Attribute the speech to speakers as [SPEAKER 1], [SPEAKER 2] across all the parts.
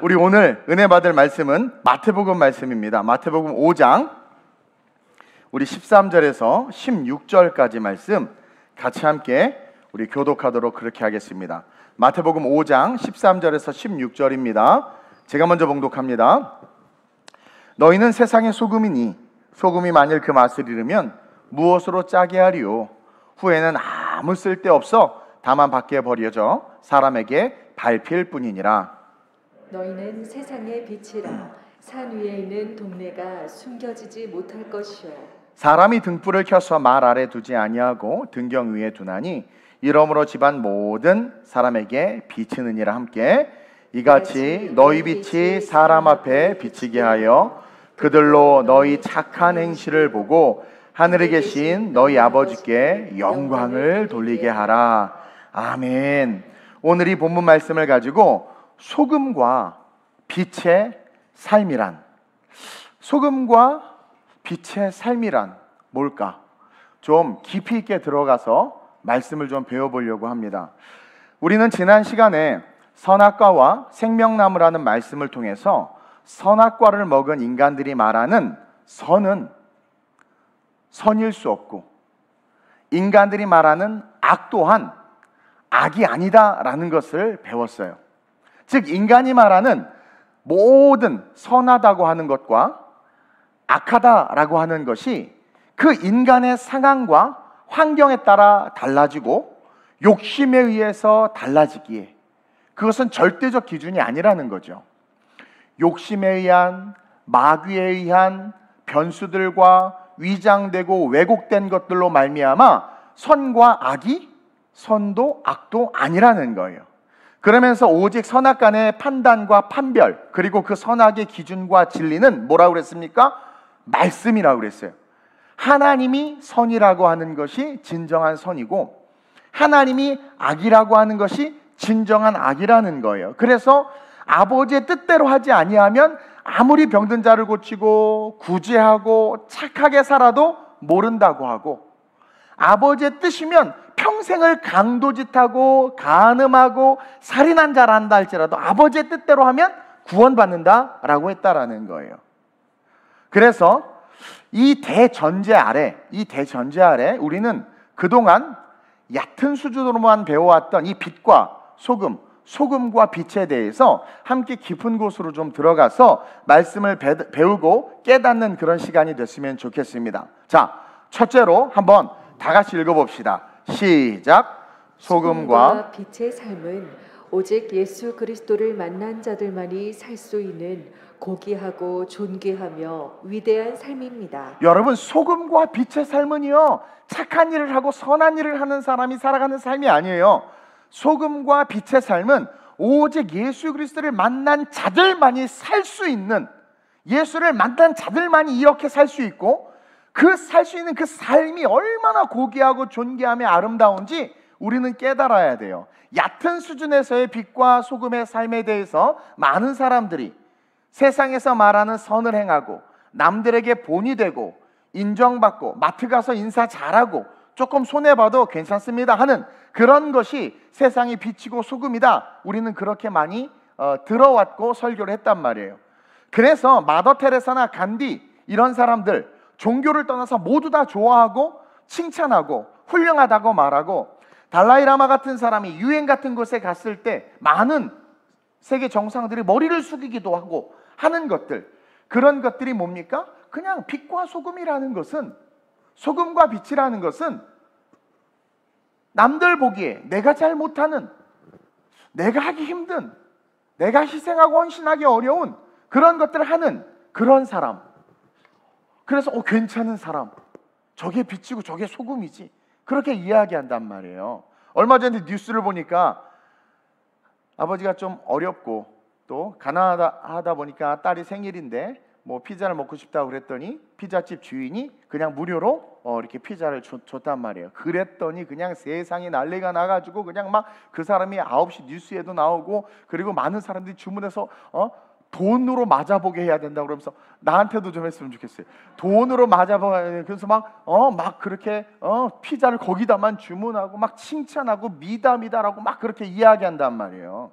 [SPEAKER 1] 우리 오늘 은혜 받을 말씀은 마태복음 말씀입니다. 마태복음 5장 우리 13절에서 16절까지 말씀 같이 함께 우리 교독하도록 그렇게 하겠습니다. 마태복음 5장 13절에서 16절입니다. 제가 먼저 봉독합니다. 너희는 세상의 소금이니 소금이 만일 그 맛을 잃으면 무엇으로 짜게 하리요? 후에는 아무 쓸데없어 다만 밖에 버려져 사람에게 밟힐 뿐이니라.
[SPEAKER 2] 너희는 세상의 빛이라. 산 위에 있는 동네가 숨겨지지 못할 것이요.
[SPEAKER 1] 사람이 등불을 켜서 말 아래 두지 아니하고 등경 위에 두나니 이러므로 집안 모든 사람에게 비치느니라. 함께 이같이 너희 빛이 사람 앞에 비치게 하여 그들로 너희 착한 행실을 보고 하늘에 계신 너희 아버지께 영광을 돌리게 하라. 아멘. 오늘 이 본문 말씀을 가지고 소금과 빛의 삶이란, 소금과 빛의 삶이란 뭘까? 좀 깊이 있게 들어가서 말씀을 좀 배워보려고 합니다. 우리는 지난 시간에 선악과와 생명나무라는 말씀을 통해서 선악과를 먹은 인간들이 말하는 선은 선일 수 없고 인간들이 말하는 악 또한 악이 아니다라는 것을 배웠어요. 즉 인간이 말하는 모든 선하다고 하는 것과 악하다라고 하는 것이 그 인간의 상황과 환경에 따라 달라지고 욕심에 의해서 달라지기에 그것은 절대적 기준이 아니라는 거죠. 욕심에 의한, 마귀에 의한 변수들과 위장되고 왜곡된 것들로 말미암아 선과 악이 선도 악도 아니라는 거예요. 그러면서 오직 선악간의 판단과 판별, 그리고 그 선악의 기준과 진리는 뭐라고 그랬습니까? 말씀이라고 그랬어요. 하나님이 선이라고 하는 것이 진정한 선이고 하나님이 악이라고 하는 것이 진정한 악이라는 거예요. 그래서 아버지의 뜻대로 하지 아니하면 아무리 병든 자를 고치고 구제하고 착하게 살아도 모른다고 하고, 아버지의 뜻이면 평생을 강도짓하고 간음하고 살인한 자를 한다 할지라도 아버지의 뜻대로 하면 구원받는다라고 했다라는 거예요. 그래서 이 대전제 아래 우리는 그동안 얕은 수준으로만 배워왔던 이 빛과 소금, 소금과 빛에 대해서 함께 깊은 곳으로 좀 들어가서 말씀을 배우고 깨닫는 그런 시간이 됐으면 좋겠습니다. 자, 첫째로 한번 다 같이 읽어봅시다. 시작. 소금과
[SPEAKER 2] 빛의 삶은 오직 예수 그리스도를 만난 자들만이 살 수 있는 고귀하고 존귀하며 위대한 삶입니다.
[SPEAKER 1] 여러분, 소금과 빛의 삶은요 착한 일을 하고 선한 일을 하는 사람이 살아가는 삶이 아니에요. 소금과 빛의 삶은 오직 예수 그리스도를 만난 자들만이 살 수 있는, 예수를 만난 자들만이 이렇게 살 수 있고 그 살 수 있는 그 삶이 얼마나 고귀하고 존귀하며 아름다운지 우리는 깨달아야 돼요. 얕은 수준에서의 빛과 소금의 삶에 대해서 많은 사람들이 세상에서 말하는 선을 행하고 남들에게 본이 되고 인정받고 마트 가서 인사 잘하고 조금 손해봐도 괜찮습니다 하는 그런 것이 세상이 빛이고 소금이다, 우리는 그렇게 많이 들어왔고 설교를 했단 말이에요. 그래서 마더 테레사나 간디 이런 사람들 종교를 떠나서 모두 다 좋아하고 칭찬하고 훌륭하다고 말하고, 달라이라마 같은 사람이 유행 같은 곳에 갔을 때 많은 세계 정상들이 머리를 숙이기도 하고 하는 것들, 그런 것들이 뭡니까? 그냥 빛과 소금이라는 것은, 소금과 빛이라는 것은 남들 보기에 내가 잘 못하는, 내가 하기 힘든, 내가 희생하고 헌신하기 어려운 그런 것들을 하는 그런 사람, 그래서 괜찮은 사람, 저게 빛이고 저게 소금이지, 그렇게 이야기한단 말이에요. 얼마 전에 뉴스를 보니까 아버지가 좀 어렵고 또 가난하다 보니까 딸이 생일인데 뭐 피자를 먹고 싶다고 그랬더니 피자집 주인이 그냥 무료로 이렇게 피자를 줬단 말이에요. 그랬더니 그냥 세상이 난리가 나가지고 그냥 막 그 사람이 9시 뉴스에도 나오고, 그리고 많은 사람들이 주문해서 돈으로 맞아보게 해야 된다고 그러면서 나한테도 좀 했으면 좋겠어요. 돈으로 맞아보게. 그래서 막 그렇게 피자를 거기다만 주문하고 막 칭찬하고 미담이다라고 막 그렇게 이야기한단 말이에요.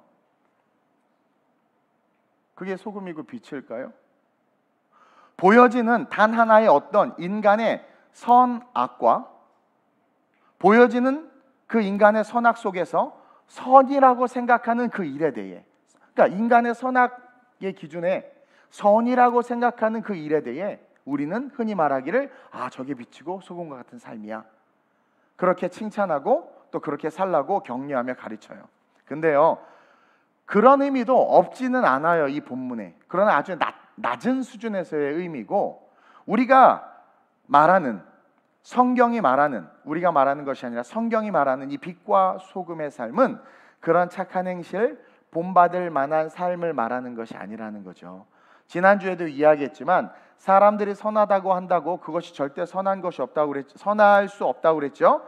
[SPEAKER 1] 그게 소금이고 빛일까요? 보여지는 단 하나의 어떤 인간의 선악과 보여지는 그 인간의 선악 속에서 선이라고 생각하는 그 일에 대해, 그러니까 인간의 선악의 기준에 선이라고 생각하는 그 일에 대해 우리는 흔히 말하기를 저게 빛이고 소금과 같은 삶이야, 그렇게 칭찬하고 또 그렇게 살라고 격려하며 가르쳐요. 근데요, 그런 의미도 없지는 않아요, 이 본문에. 그러나 아주 낮은 수준에서의 의미고, 우리가 말하는, 성경이 말하는, 우리가 말하는 것이 아니라 성경이 말하는 이 빛과 소금의 삶은 그런 착한 행실, 본받을 만한 삶을 말하는 것이 아니라는 거죠. 지난주에도 이야기했지만 사람들이 선하다고 한다고 그것이 절대 선한 것이 없다고 그랬죠. 선할 수 없다고 그랬죠.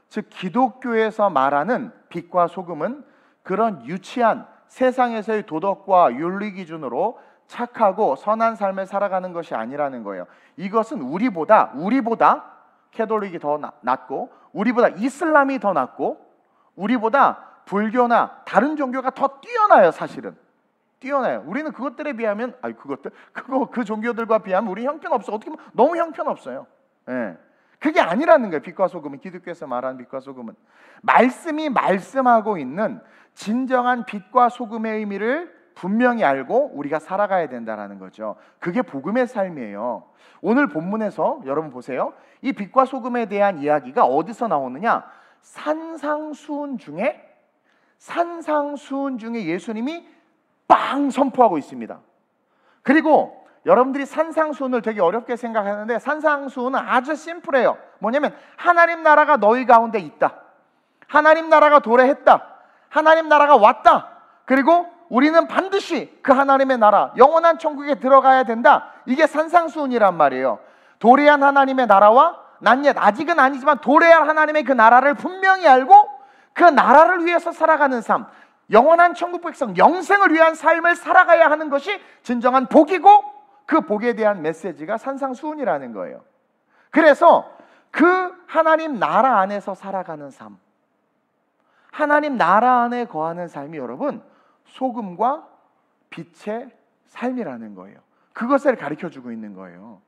[SPEAKER 1] 즉 기독교에서 말하는 빛과 소금은 그런 유치한 세상에서의 도덕과 윤리 기준으로 착하고 선한 삶을 살아가는 것이 아니라는 거예요. 이것은 우리보다 캐톨릭이 더 낫고, 우리보다 이슬람이 더 낫고, 우리보다 불교나 다른 종교가 더 뛰어나요. 사실은 뛰어나요. 우리는 그것들에 비하면 그 종교들과 비하면 우리 형편없어. 어떻게 보면 너무 형편없어요. 그게 아니라는 거예요. 빛과 소금은, 기독교에서 말하는 빛과 소금은 말씀이 말씀하고 있는 진정한 빛과 소금의 의미를 분명히 알고 우리가 살아가야 된다는 거죠. 그게 복음의 삶이에요. 오늘 본문에서 여러분 보세요. 이 빛과 소금에 대한 이야기가 어디서 나오느냐? 산상수훈 중에 예수님이 빵 선포하고 있습니다. 그리고 여러분들이 산상수훈을 되게 어렵게 생각하는데 산상수훈은 아주 심플해요. 뭐냐면 하나님 나라가 너희 가운데 있다, 하나님 나라가 도래했다, 하나님 나라가 왔다, 그리고 우리는 반드시 그 하나님의 나라, 영원한 천국에 들어가야 된다. 이게 산상수훈이란 말이에요. 도래한 하나님의 나라와 아직은 아니지만 도래할 하나님의 그 나라를 분명히 알고 그 나라를 위해서 살아가는 삶, 영원한 천국 백성, 영생을 위한 삶을 살아가야 하는 것이 진정한 복이고, 그 복에 대한 메시지가 산상수훈이라는 거예요. 그래서 그 하나님 나라 안에서 살아가는 삶, 하나님 나라 안에 거하는 삶이 여러분 소금과 빛의 삶이라는 거예요. 그것을 가르쳐주고 있는 거예요.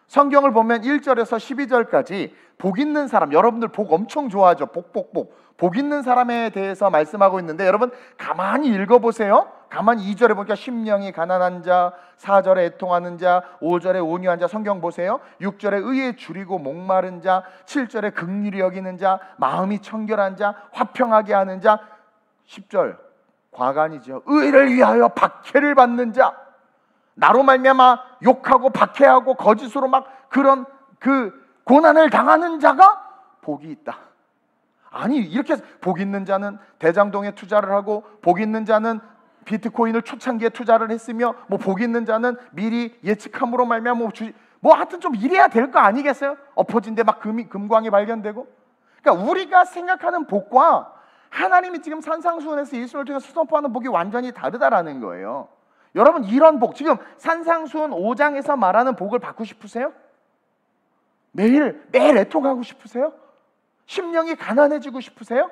[SPEAKER 1] 성경을 보면 1절에서 12절까지 복 있는 사람, 여러분들 복 엄청 좋아하죠. 복 있는 사람에 대해서 말씀하고 있는데 여러분 가만히 읽어보세요. 가만히 2절에 보니까 심령이 가난한 자, 4절에 애통하는 자, 5절에 온유한 자, 성경 보세요. 6절에 의에 줄이고 목마른 자, 7절에 긍휼히 여기는 자, 마음이 청결한 자, 화평하게 하는 자, 10절 과간이죠. 의를 위하여 박해를 받는 자, 나로 말미암아 욕하고 박해하고 거짓으로 막 그런 그 고난을 당하는 자가 복이 있다. 아니 이렇게 복 있는 자는 대장동에 투자를 하고, 복 있는 자는 비트코인을 초창기에 투자를 했으며, 복 있는 자는 미리 예측함으로 말미암아 하여튼 좀 이래야 될 거 아니겠어요? 엎어진 데 막 금광이 발견되고. 그러니까 우리가 생각하는 복과 하나님이 지금 산상수훈에서 예수를 통해서 선포하는 복이 완전히 다르다라는 거예요. 여러분 이런 복, 지금 산상수훈 5장에서 말하는 복을 받고 싶으세요? 매일 애통하고 싶으세요? 심령이 가난해지고 싶으세요?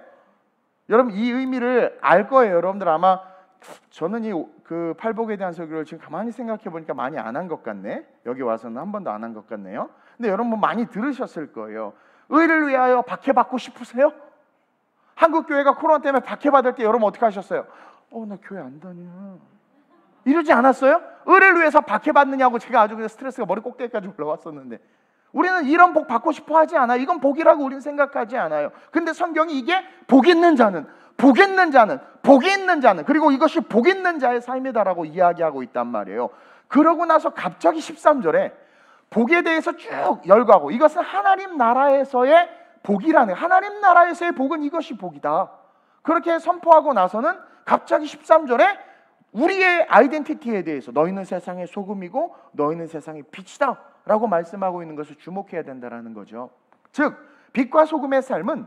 [SPEAKER 1] 여러분 이 의미를 알 거예요. 여러분들 아마 저는 그 팔복에 대한 설교를 지금 가만히 생각해 보니까 많이 안 한 것 같네. 여기 와서는 한 번도 안 한 것 같네요. 근데 여러분 많이 들으셨을 거예요. 의를 위하여 박해받고 싶으세요? 한국 교회가 코로나 때문에 박해받을 때 여러분 어떻게 하셨어요? 나 교회 안 다녀, 이러지 않았어요? 의를 위해서 박해받느냐고 제가 아주 그냥 스트레스가 머리 꼭대기까지 올라왔었는데, 우리는 이런 복 받고 싶어 하지 않아요. 이건 복이라고 우리는 생각하지 않아요. 근데 성경이 이게 복 있는 자는 복이 있는 자는 그리고 이것이 복 있는 자의 삶이다라고 이야기하고 있단 말이에요. 그러고 나서 갑자기 13절에 복에 대해서 쭉 열거하고, 이것은 하나님 나라에서의 복이라는, 하나님 나라에서의 복은 이것이 복이다, 그렇게 선포하고 나서는 갑자기 13절에 우리의 아이덴티티에 대해서 너희는 세상의 소금이고 너희는 세상의 빛이다 라고 말씀하고 있는 것을 주목해야 된다는 거죠. 즉 빛과 소금의 삶은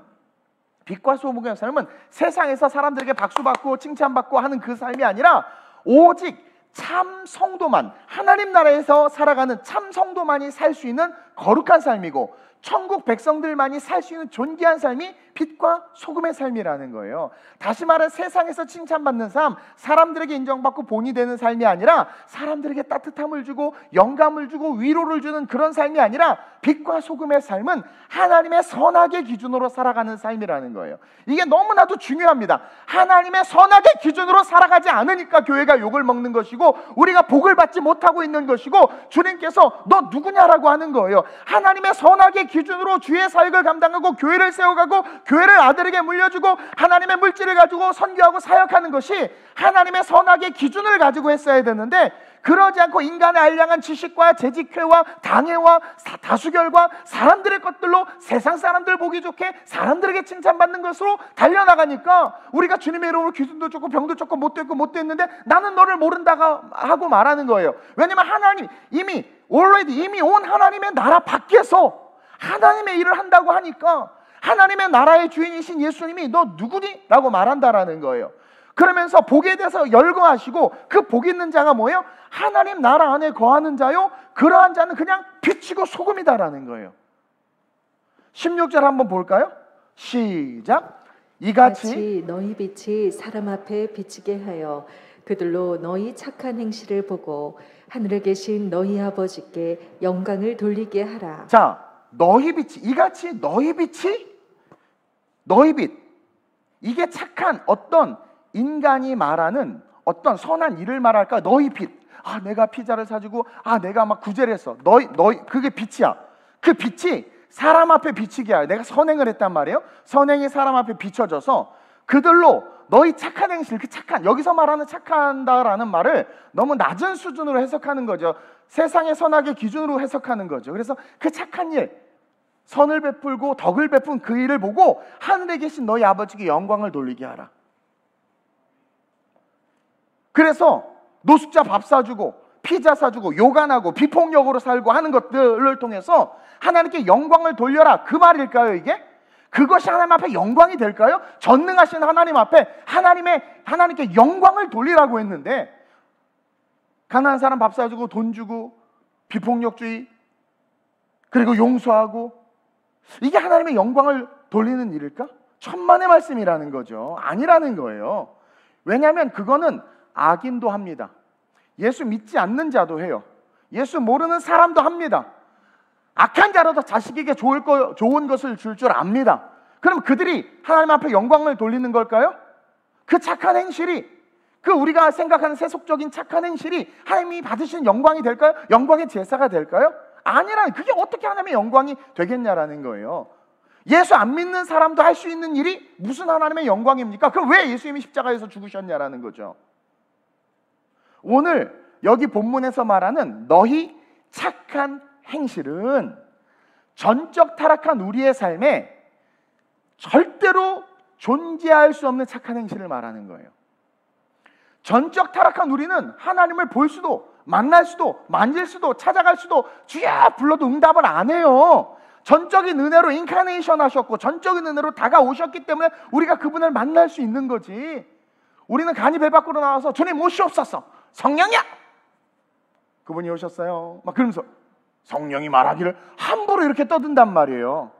[SPEAKER 1] 세상에서 사람들에게 박수받고 칭찬받고 하는 그 삶이 아니라 오직 참 성도만, 하나님 나라에서 살아가는 참 성도만이 살 수 있는 거룩한 삶이고, 천국 백성들만이 살 수 있는 존귀한 삶이 빛과 소금의 삶이라는 거예요. 다시 말해 세상에서 칭찬받는 삶, 사람들에게 인정받고 본이 되는 삶이 아니라 사람들에게 따뜻함을 주고 영감을 주고 위로를 주는 그런 삶이 아니라 빛과 소금의 삶은 하나님의 선악의 기준으로 살아가는 삶이라는 거예요. 이게 너무나도 중요합니다. 하나님의 선악의 기준으로 살아가지 않으니까 교회가 욕을 먹는 것이고 우리가 복을 받지 못하고 있는 것이고 주님께서 너 누구냐라고 하는 거예요. 하나님의 선악의 기준으로 주의 사역을 감당하고 교회를 세워가고 교회를 아들에게 물려주고 하나님의 물질을 가지고 선교하고 사역하는 것이 하나님의 선악의 기준을 가지고 했어야 되는데 그러지 않고 인간의 알량한 지식과 재직회와 당회와 다수결과 사람들의 것들로 세상 사람들 보기 좋게 사람들에게 칭찬받는 것으로 달려나가니까 우리가 주님의 이름으로 기준도 좋고 병도 좋고 못도 있고 못도 있는데 나는 너를 모른다고 하고 말하는 거예요. 왜냐면 하나님 이미 온 하나님의 나라 밖에서 하나님의 일을 한다고 하니까 하나님의 나라의 주인이신 예수님이 너 누구니? 라고 말한다라는 거예요. 그러면서 복에 대해서 열거하시고 그 복 있는 자가 뭐예요? 하나님 나라 안에 거하는 자요 그러한 자는 그냥 빛이고 소금이다라는 거예요. 16절 한번 볼까요? 시작. 이같이
[SPEAKER 2] 너희 빛이 사람 앞에 비치게 하여 그들로 너희 착한 행실을 보고 하늘에 계신 너희 아버지께 영광을 돌리게 하라.
[SPEAKER 1] 자, 너희 빛이 이같이 너희 빛이 너희 빛 이게 착한 어떤 인간이 말하는 어떤 선한 일을 말할까? 너희 빛. 아, 내가 피자를 사주고 내가 막 구제를 했어. 너희 그게 빛이야. 그 빛이 사람 앞에 비치게 하여 내가 선행을 했단 말이에요. 선행이 사람 앞에 비춰져서 그들로 너희 착한 행실, 그 착한 여기서 말하는 착한다라는 말을 너무 낮은 수준으로 해석하는 거죠. 세상의 선악의 기준으로 해석하는 거죠. 그래서 그 착한 일, 선을 베풀고 덕을 베푼 그 일을 보고 하늘에 계신 너희 아버지께 영광을 돌리게 하라. 그래서 노숙자 밥 사주고 피자 사주고 요간하고 비폭력으로 살고 하는 것들을 통해서 하나님께 영광을 돌려라 그 말일까요 이게? 그것이 하나님 앞에 영광이 될까요? 전능하신 하나님 앞에 하나님께 영광을 돌리라고 했는데 가난한 사람 밥 사주고 돈 주고 비폭력주의 그리고 용서하고 이게 하나님의 영광을 돌리는 일일까? 천만의 말씀이라는 거죠. 아니라는 거예요. 왜냐하면 그거는 악인도 합니다. 예수 믿지 않는 자도 해요. 예수 모르는 사람도 합니다. 악한 자라도 자식에게 좋은 것을 줄 압니다. 그럼 그들이 하나님 앞에 영광을 돌리는 걸까요? 그 착한 행실이 우리가 생각하는 세속적인 착한 행실이 하나님이 받으시는 영광이 될까요? 영광의 제사가 될까요? 아니라는 그게 어떻게 하나님의 영광이 되겠냐라는 거예요. 예수 안 믿는 사람도 할 수 있는 일이 무슨 하나님의 영광입니까? 그럼 왜 예수님이 십자가에서 죽으셨냐라는 거죠. 오늘 여기 본문에서 말하는 너희 착한 행실은 전적 타락한 우리의 삶에 절대로 존재할 수 없는 착한 행실을 말하는 거예요. 전적 타락한 우리는 하나님을 볼 수도 만날 수도 만질 수도 찾아갈 수도 주야 불러도 응답을 안 해요. 전적인 은혜로 인카네이션 하셨고 전적인 은혜로 다가오셨기 때문에 우리가 그분을 만날 수 있는 거지. 우리는 간이 배 밖으로 나와서 주님 오시옵소서 성령이야 그분이 오셨어요 막 그러면서 성령이 말하기를 함부로 이렇게 떠든단 말이에요.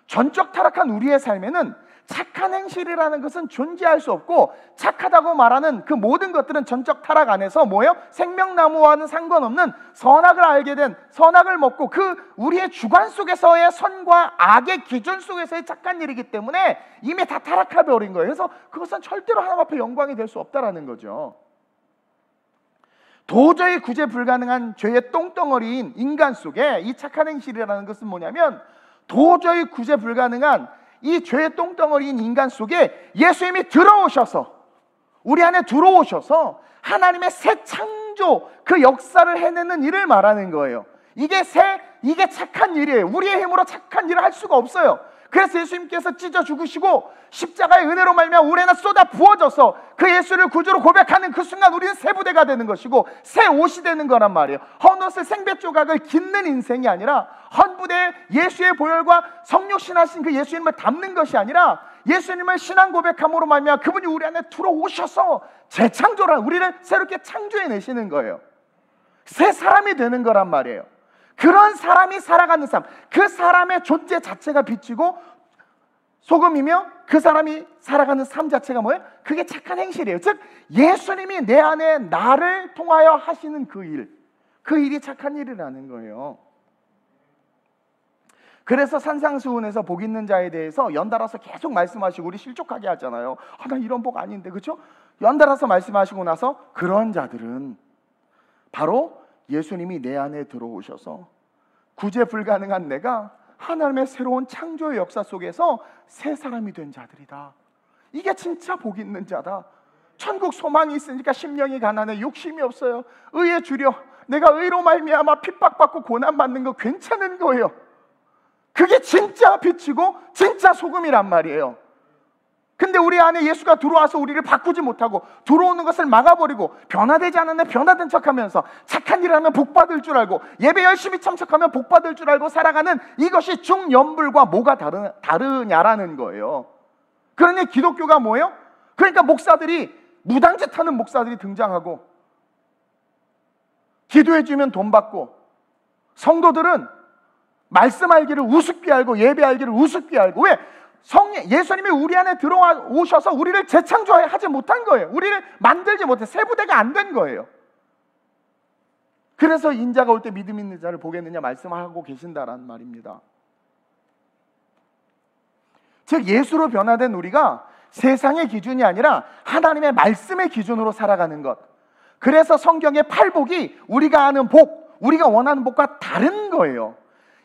[SPEAKER 1] 전적 타락한 우리의 삶에는 착한 행실이라는 것은 존재할 수 없고 착하다고 말하는 그 모든 것들은 전적 타락 안에서 뭐예요? 생명나무와는 상관없는 선악을 알게 된 선악을 먹고 그 우리의 주관 속에서의 선과 악의 기준 속에서의 착한 일이기 때문에 이미 다 타락해 버린 거예요. 그래서 그것은 절대로 하나님 앞에 영광이 될 수 없다라는 거죠. 도저히 구제 불가능한 죄의 똥덩어리인 인간 속에 이 착한 행실이라는 것은 뭐냐면 도저히 구제 불가능한 이 죄의 똥덩어리인 인간 속에 예수님이 들어오셔서 우리 안에 들어오셔서 하나님의 새 창조 그 역사를 해내는 일을 말하는 거예요. 이게 착한 일이에요. 우리의 힘으로 착한 일을 할 수가 없어요. 그래서 예수님께서 찢어 죽으시고 십자가의 은혜로 말미암아 우리 안에 쏟아 부어져서 그 예수를 구주로 고백하는 그 순간 우리는 새 부대가 되는 것이고 새 옷이 되는 거란 말이에요. 헌옷의 생배 조각을 깃는 인생이 아니라 헌부대에 예수의 보혈과 성육신하신 그 예수님을 담는 것이 아니라 예수님을 신앙 고백함으로 말미암아 그분이 우리 안에 들어오셔서 재창조를 우리를 새롭게 창조해 내시는 거예요. 새 사람이 되는 거란 말이에요. 그런 사람이 살아가는 삶, 그 사람의 존재 자체가 비치고 소금이며 그 사람이 살아가는 삶 자체가 뭐예요? 그게 착한 행실이에요. 즉 예수님이 내 안에 나를 통하여 하시는 그 일이 착한 일이라는 거예요. 그래서 산상수훈에서 복 있는 자에 대해서 연달아서 계속 말씀하시고 우리 실족하게 하잖아요. 나 이런 복 아닌데, 그렇죠? 연달아서 말씀하시고 나서 그런 자들은 바로 예수님이 내 안에 들어오셔서 구제 불가능한 내가 하나님의 새로운 창조의 역사 속에서 새 사람이 된 자들이다. 이게 진짜 복 있는 자다. 천국 소망이 있으니까 심령이 가난해 욕심이 없어요. 의에 주려 내가 의로 말미암아 핍박받고 고난받는 거 괜찮은 거예요. 그게 진짜 빛이고 진짜 소금이란 말이에요. 근데 우리 안에 예수가 들어와서 우리를 바꾸지 못하고 들어오는 것을 막아버리고 변화되지 않았네 변화된 척하면서 착한 일 하면 복 받을 줄 알고 예배 열심히 참석하면 복 받을 줄 알고 살아가는 이것이 중연불과 뭐가 다르냐라는 거예요. 그러니 기독교가 뭐예요? 그러니까 목사들이 무당짓 하는 목사들이 등장하고 기도해주면 돈 받고 성도들은 말씀 알기를 우습게 알고 예배 알기를 우습게 알고 왜? 예수님이 우리 안에 들어오셔서 우리를 재창조하지 못한 거예요. 우리를 만들지 못해 세부대가 안 된 거예요. 그래서 인자가 올 때 믿음 있는 자를 보겠느냐 말씀하고 계신다라는 말입니다. 즉 예수로 변화된 우리가 세상의 기준이 아니라 하나님의 말씀의 기준으로 살아가는 것. 그래서 성경의 팔복이 우리가 아는 복, 우리가 원하는 복과 다른 거예요.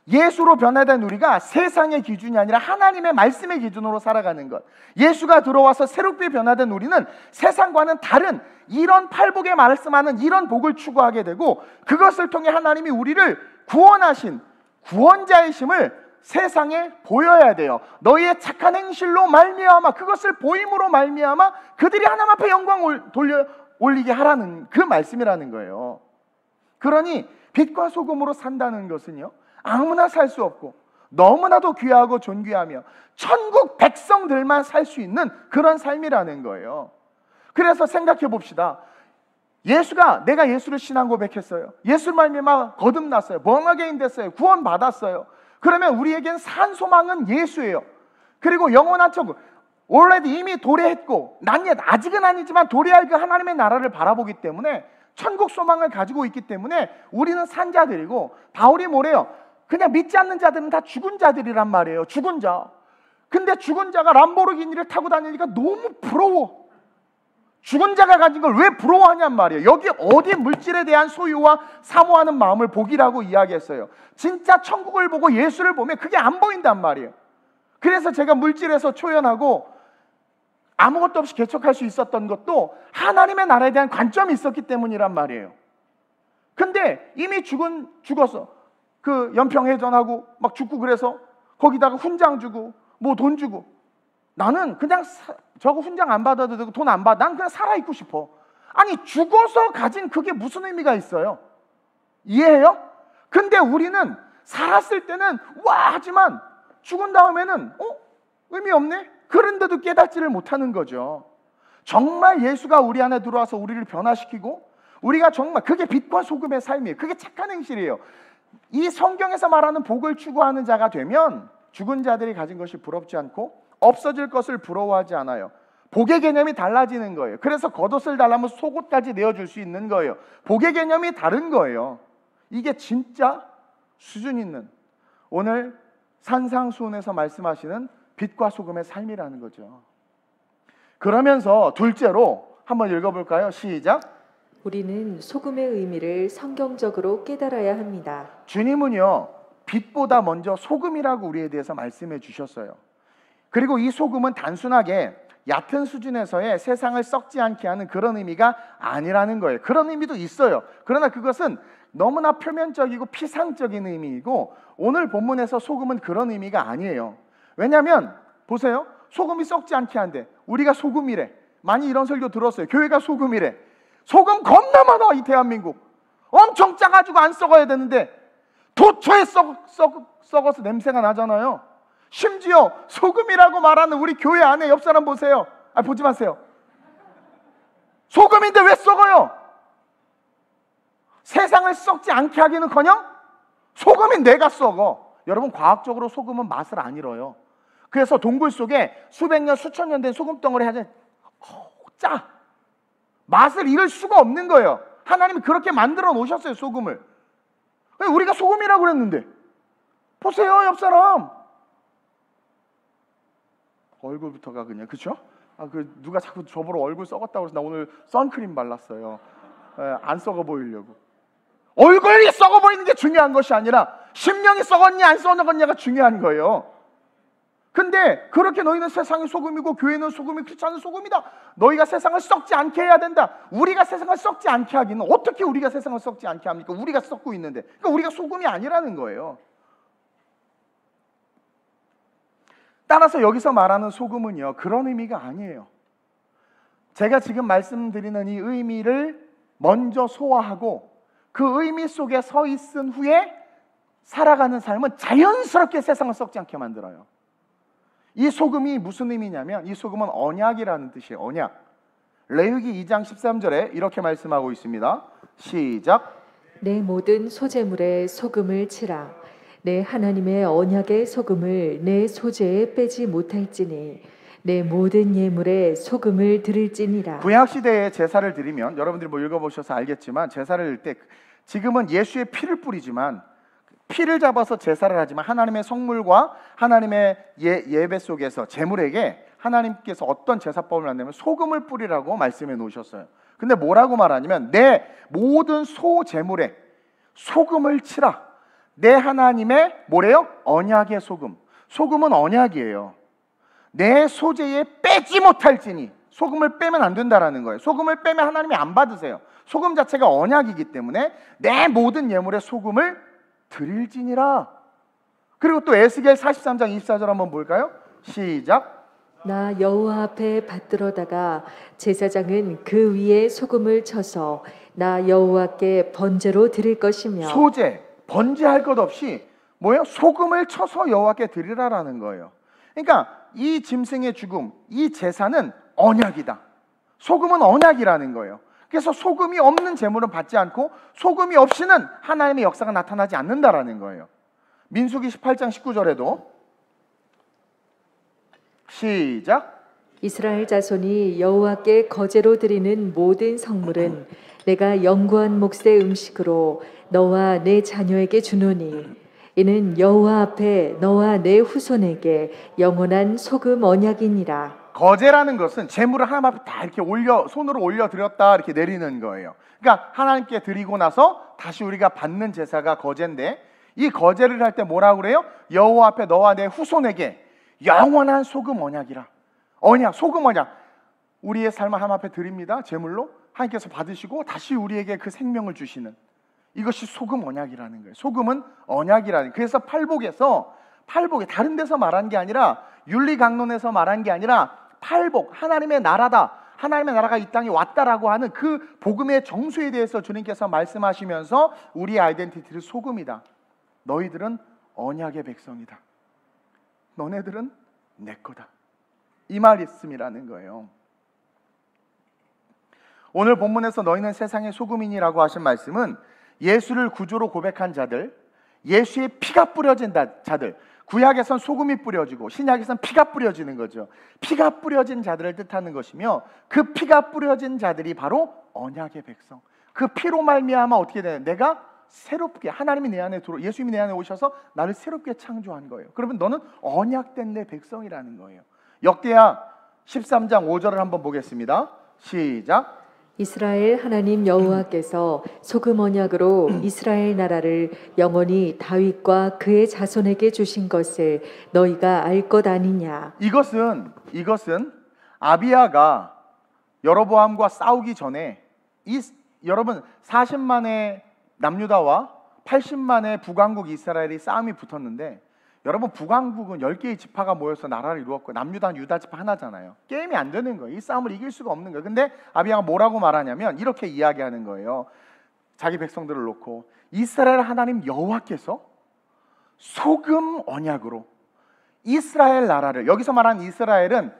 [SPEAKER 1] 예수로 변화된 우리가 세상의 기준이 아니라 하나님의 말씀의 기준으로 살아가는 것. 예수가 들어와서 새롭게 변화된 우리는 세상과는 다른 이런 팔복에 말씀하는 이런 복을 추구하게 되고 그것을 통해 하나님이 우리를 구원하신 구원자이심을 세상에 보여야 돼요. 너희의 착한 행실로 말미암아 그것을 보임으로 말미암아 그들이 하나님 앞에 영광을 돌려 올리게 하라는 그 말씀이라는 거예요. 그러니 빛과 소금으로 산다는 것은요 아무나 살 수 없고 너무나도 귀하고 존귀하며 천국 백성들만 살 수 있는 그런 삶이라는 거예요. 그래서 생각해 봅시다. 내가 예수를 신앙 고백했어요. 예수를 말미암아 거듭났어요. born 됐어요. 구원 받았어요. 그러면 우리에겐 산 소망은 예수예요. 그리고 영원한 천국 already 이미 도래했고 아직은 아니지만 도래할 그 하나님의 나라를 바라보기 때문에 천국 소망을 가지고 있기 때문에 우리는 산 자들이고 바울이 뭐래요? 그냥 믿지 않는 자들은 다 죽은 자들이란 말이에요. 죽은 자. 근데 죽은 자가 람보르기니를 타고 다니니까 너무 부러워. 죽은 자가 가진 걸 왜 부러워하냔 말이에요. 여기 어디 물질에 대한 소유와 사모하는 마음을 복이라고 이야기했어요. 진짜 천국을 보고 예수를 보면 그게 안 보인단 말이에요. 그래서 제가 물질에서 초연하고 아무것도 없이 개척할 수 있었던 것도 하나님의 나라에 대한 관점이 있었기 때문이란 말이에요. 근데 이미 죽어서 그 연평해전하고 막 죽고 그래서 거기다가 훈장 주고 뭐 돈 주고 나는 그냥 저거 훈장 안 받아도 되고 돈 안 받아. 난 그냥 살아있고 싶어. 아니 죽어서 가진 그게 무슨 의미가 있어요? 이해해요? 근데 우리는 살았을 때는 와 하지만 죽은 다음에는 의미 없네? 그런데도 깨닫지를 못하는 거죠. 정말 예수가 우리 안에 들어와서 우리를 변화시키고 우리가 정말 그게 빛과 소금의 삶이에요. 그게 착한 행실이에요. 이 성경에서 말하는 복을 추구하는 자가 되면 죽은 자들이 가진 것이 부럽지 않고 없어질 것을 부러워하지 않아요. 복의 개념이 달라지는 거예요. 그래서 겉옷을 달라면 속옷까지 내어줄 수 있는 거예요. 복의 개념이 다른 거예요. 이게 진짜 수준 있는 오늘 산상수훈에서 말씀하시는 빛과 소금의 삶이라는 거죠. 그러면서 둘째로 한번 읽어볼까요? 시작.
[SPEAKER 2] 우리는 소금의 의미를 성경적으로 깨달아야 합니다.
[SPEAKER 1] 주님은요 빛보다 먼저 소금이라고 우리에 대해서 말씀해 주셨어요. 그리고 이 소금은 단순하게 얕은 수준에서의 세상을 썩지 않게 하는 그런 의미가 아니라는 거예요. 그런 의미도 있어요. 그러나 그것은 너무나 표면적이고 피상적인 의미이고 오늘 본문에서 소금은 그런 의미가 아니에요. 왜냐하면 보세요. 소금이 썩지 않게 한대. 우리가 소금이래. 많이 이런 설교 들었어요. 교회가 소금이래. 소금 겁나 많아 이 대한민국. 엄청 짜가지고 안 썩어야 되는데 도처에 썩어서 냄새가 나잖아요. 심지어 소금이라고 말하는 우리 교회 안에 옆 사람 보세요. 보지 마세요. 소금인데 왜 썩어요? 세상을 썩지 않게 하기는커녕 소금인 내가 썩어. 여러분 과학적으로 소금은 맛을 안 잃어요. 그래서 동굴 속에 수백 년, 수천 년 된 소금 덩어리 하자 짜. 맛을 잃을 수가 없는 거예요. 하나님이 그렇게 만들어 놓으셨어요, 소금을. 우리가 소금이라고 그랬는데 보세요, 옆 사람 얼굴부터가 그냥, 그쵸? 누가 자꾸 저보러 얼굴 썩었다고 해서 나 오늘 선크림 발랐어요. 안 썩어 보이려고. 얼굴이 썩어 보이는 게 중요한 것이 아니라 심령이 썩었냐 안 썩었냐가 중요한 거예요. 근데 그렇게 너희는 세상의 소금이고 교회는 소금이 크리스찬은 소금이다. 너희가 세상을 썩지 않게 해야 된다. 우리가 세상을 썩지 않게 하기는 어떻게 우리가 세상을 썩지 않게 합니까? 우리가 썩고 있는데. 그러니까 우리가 소금이 아니라는 거예요. 따라서 여기서 말하는 소금은요, 그런 의미가 아니에요. 제가 지금 말씀드리는 이 의미를 먼저 소화하고 그 의미 속에 서 있은 후에 살아가는 삶은 자연스럽게 세상을 썩지 않게 만들어요. 이 소금이 무슨 의미냐면 이 소금은 언약이라는 뜻이에요. 언약. 레위기 2장 13절에 이렇게 말씀하고 있습니다. 시작.
[SPEAKER 2] 내 모든 소재물에 소금을 치라. 내 하나님의 언약의 소금을 내 소재에 빼지 못할지니 내 모든 예물에 소금을 드릴지니라.
[SPEAKER 1] 구약 시대에 제사를 드리면 여러분들이 뭐 읽어보셔서 알겠지만 제사를 드릴 때 지금은 예수의 피를 뿌리지만 피를 잡아서 제사를 하지만 하나님의 성물과 하나님의 예배 속에서 제물에게 하나님께서 어떤 제사법을 만들면 소금을 뿌리라고 말씀해 놓으셨어요. 근데 뭐라고 말하냐면 내 모든 소제물에 소금을 치라. 내 하나님의 뭐래요? 언약의 소금. 소금은 언약이에요. 내 소재에 빼지 못할지니. 소금을 빼면 안 된다라는 거예요. 소금을 빼면 하나님이 안 받으세요. 소금 자체가 언약이기 때문에 내 모든 예물에 소금을 드릴지니라. 그리고 또 에스겔 43장 24절 한번 볼까요? 시작.
[SPEAKER 2] 나 여호와 앞에 받들어다가 제사장은 그 위에 소금을 쳐서 나 여호와께 번제로 드릴 것이며.
[SPEAKER 1] 소제, 번제할 것 없이 뭐예요? 소금을 쳐서 여호와께 드리라라는 거예요. 그러니까 이 짐승의 죽음, 이 제사는 언약이다. 소금은 언약이라는 거예요. 그래서 소금이 없는 제물은 받지 않고 소금이 없이는 하나님의 역사가 나타나지 않는다라는 거예요. 민수기 18장 19절에도 시작.
[SPEAKER 2] 이스라엘 자손이 여호와께 거제로 드리는 모든 성물은 내가 영구한 몫의 음식으로 너와 내 자녀에게 주노니 이는 여호와 앞에 너와 내 후손에게 영원한 소금 언약이니라.
[SPEAKER 1] 거제라는 것은 제물을 하나님 앞에 다 이렇게 손으로 올려 드렸다 이렇게 내리는 거예요. 그러니까 하나님께 드리고 나서 다시 우리가 받는 제사가 거제인데 이 거제를 할 때 뭐라고 그래요? 여호와 앞에 너와 내 후손에게 영원한 소금 언약이라. 언약, 소금 언약. 우리의 삶을 하나님 앞에 드립니다. 제물로 하나님께서 받으시고 다시 우리에게 그 생명을 주시는 이것이 소금 언약이라는 거예요. 소금은 언약이라는. 그래서 팔복에 다른 데서 말한 게 아니라 윤리강론에서 말한 게 아니라 팔복, 하나님의 나라다. 하나님의 나라가 이 땅에 왔다라고 하는 그 복음의 정수에 대해서 주님께서 말씀하시면서 우리의 아이덴티티를 소금이다. 너희들은 언약의 백성이다. 너네들은 내 거다. 이 말씀이라는 거예요. 오늘 본문에서 너희는 세상의 소금이니라고 하신 말씀은 예수를 구주로 고백한 자들, 예수의 피가 뿌려진 자들, 구약에선 소금이 뿌려지고 신약에선 피가 뿌려지는 거죠. 피가 뿌려진 자들을 뜻하는 것이며 그 피가 뿌려진 자들이 바로 언약의 백성. 그 피로 말미암아 어떻게 되나요? 내가 새롭게 하나님이 내 안에 예수님이 내 안에 오셔서 나를 새롭게 창조한 거예요. 그러면 너는 언약된 내 백성이라는 거예요. 역대하 13장 5절을 한번 보겠습니다. 시작.
[SPEAKER 2] 이스라엘 하나님 여호와께서 소금 언약으로 이스라엘 나라를 영원히 다윗과 그의 자손에게 주신 것을 너희가 알 것 아니냐.
[SPEAKER 1] 이것은 아비야가 여로보암과 싸우기 전에 여러분 40만의 남유다와 80만의 북왕국 이스라엘이 싸움이 붙었는데 여러분 북왕국은 10개의 지파가 모여서 나라를 이루었고 남유다는 유다 지파 하나잖아요. 게임이 안 되는 거예요. 이 싸움을 이길 수가 없는 거예요. 근데 아비야가 뭐라고 말하냐면 이렇게 이야기하는 거예요. 자기 백성들을 놓고 이스라엘 하나님 여호와께서 소금 언약으로 이스라엘 나라를, 여기서 말하는 이스라엘은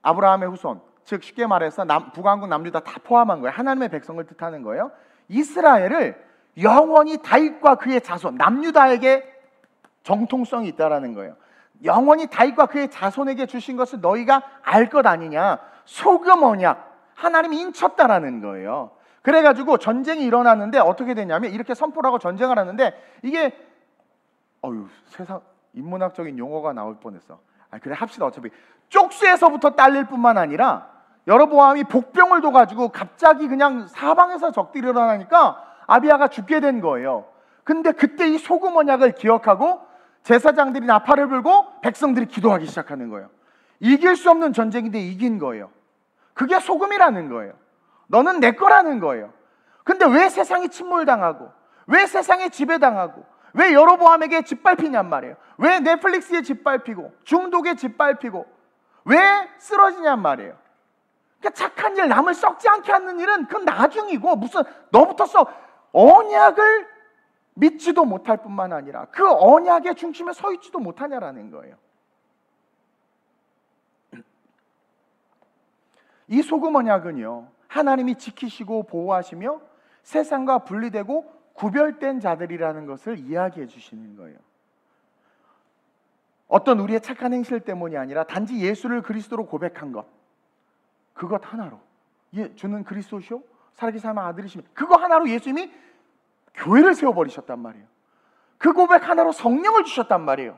[SPEAKER 1] 아브라함의 후손, 즉 쉽게 말해서 북왕국 남유다 다 포함한 거예요. 하나님의 백성을 뜻하는 거예요. 이스라엘을 영원히 다윗과 그의 자손 남유다에게 정통성이 있다라는 거예요. 영원히 다윗과 그의 자손에게 주신 것을 너희가 알 것 아니냐. 소금 언약, 하나님이 인쳤다라는 거예요. 그래가지고 전쟁이 일어났는데 어떻게 되냐면 이렇게 선포를 하고 전쟁을 하는데 이게 세상 인문학적인 용어가 나올 뻔했어. 그래 합시다. 어차피 쪽수에서부터 딸릴 뿐만 아니라 여로보암이 복병을 둬가지고 갑자기 그냥 사방에서 적들이 일어나니까 아비야가 죽게 된 거예요. 근데 그때 이 소금 언약을 기억하고 제사장들이 나팔을 불고 백성들이 기도하기 시작하는 거예요. 이길 수 없는 전쟁인데 이긴 거예요. 그게 소금이라는 거예요. 너는 내 거라는 거예요. 근데 왜 세상이 침몰당하고, 왜 세상에 지배당하고, 왜 여로보암에게 짓밟히냔 말이에요. 왜 넷플릭스에 짓밟히고 중독에 짓밟히고 왜 쓰러지냔 말이에요. 그러니까 착한 일, 남을 썩지 않게 하는 일은 그건 나중이고, 무슨 너부터 언약을 믿지도 못할 뿐만 아니라 그 언약의 중심에 서 있지도 못하냐라는 거예요. 이 소금 언약은요, 하나님이 지키시고 보호하시며 세상과 분리되고 구별된 자들이라는 것을 이야기해 주시는 거예요. 어떤 우리의 착한 행실 때문이 아니라 단지 예수를 그리스도로 고백한 것, 그것 하나로, 주는 그리스도시요 살아계신 하나님의 아들이시며, 그거 하나로 예수님이 교회를 세워버리셨단 말이에요. 그 고백 하나로 성령을 주셨단 말이에요.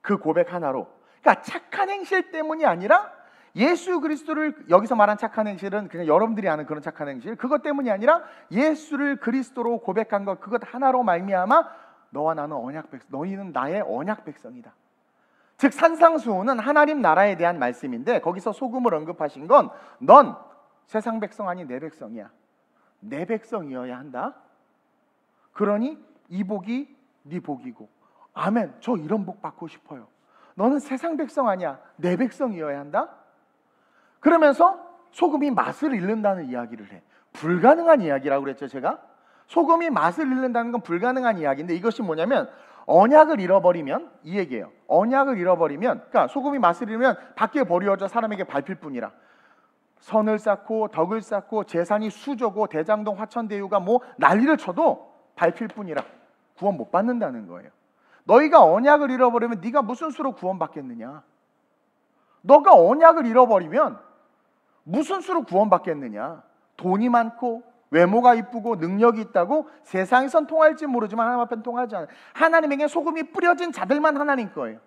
[SPEAKER 1] 그 고백 하나로, 그러니까 착한 행실 때문이 아니라 예수 그리스도를, 여기서 말한 착한 행실은 그냥 여러분들이 아는 그런 착한 행실, 그것 때문이 아니라 예수를 그리스도로 고백한 것, 그것 하나로 말미암아 너와 나는 언약 백성, 너희는 나의 언약 백성이다. 즉 산상수훈은 하나님 나라에 대한 말씀인데, 거기서 소금을 언급하신 건 넌 세상 백성 아닌 내 백성이야. 내 백성이어야 한다. 그러니 이 복이 네 복이고, 아멘, 저 이런 복 받고 싶어요. 너는 세상 백성 아니야. 내 백성이어야 한다. 그러면서 소금이 맛을 잃는다는 이야기를 해. 불가능한 이야기라고 그랬죠, 제가. 소금이 맛을 잃는다는 건 불가능한 이야기인데, 이것이 뭐냐면 언약을 잃어버리면, 이 얘기예요. 언약을 잃어버리면, 그러니까 소금이 맛을 잃으면 밖에 버려져 사람에게 밟힐 뿐이라, 선을 쌓고 덕을 쌓고 재산이 수조고 대장동 화천대유가 뭐 난리를 쳐도 밟힐 뿐이라 구원 못 받는다는 거예요. 너희가 언약을 잃어버리면 네가 무슨 수로 구원 받겠느냐. 너가 언약을 잃어버리면 무슨 수로 구원 받겠느냐. 돈이 많고 외모가 이쁘고 능력이 있다고 세상에선 통할지 모르지만 하나님 앞에는 통하지 않아요. 하나님에게 소금이 뿌려진 자들만 하나님 거예요.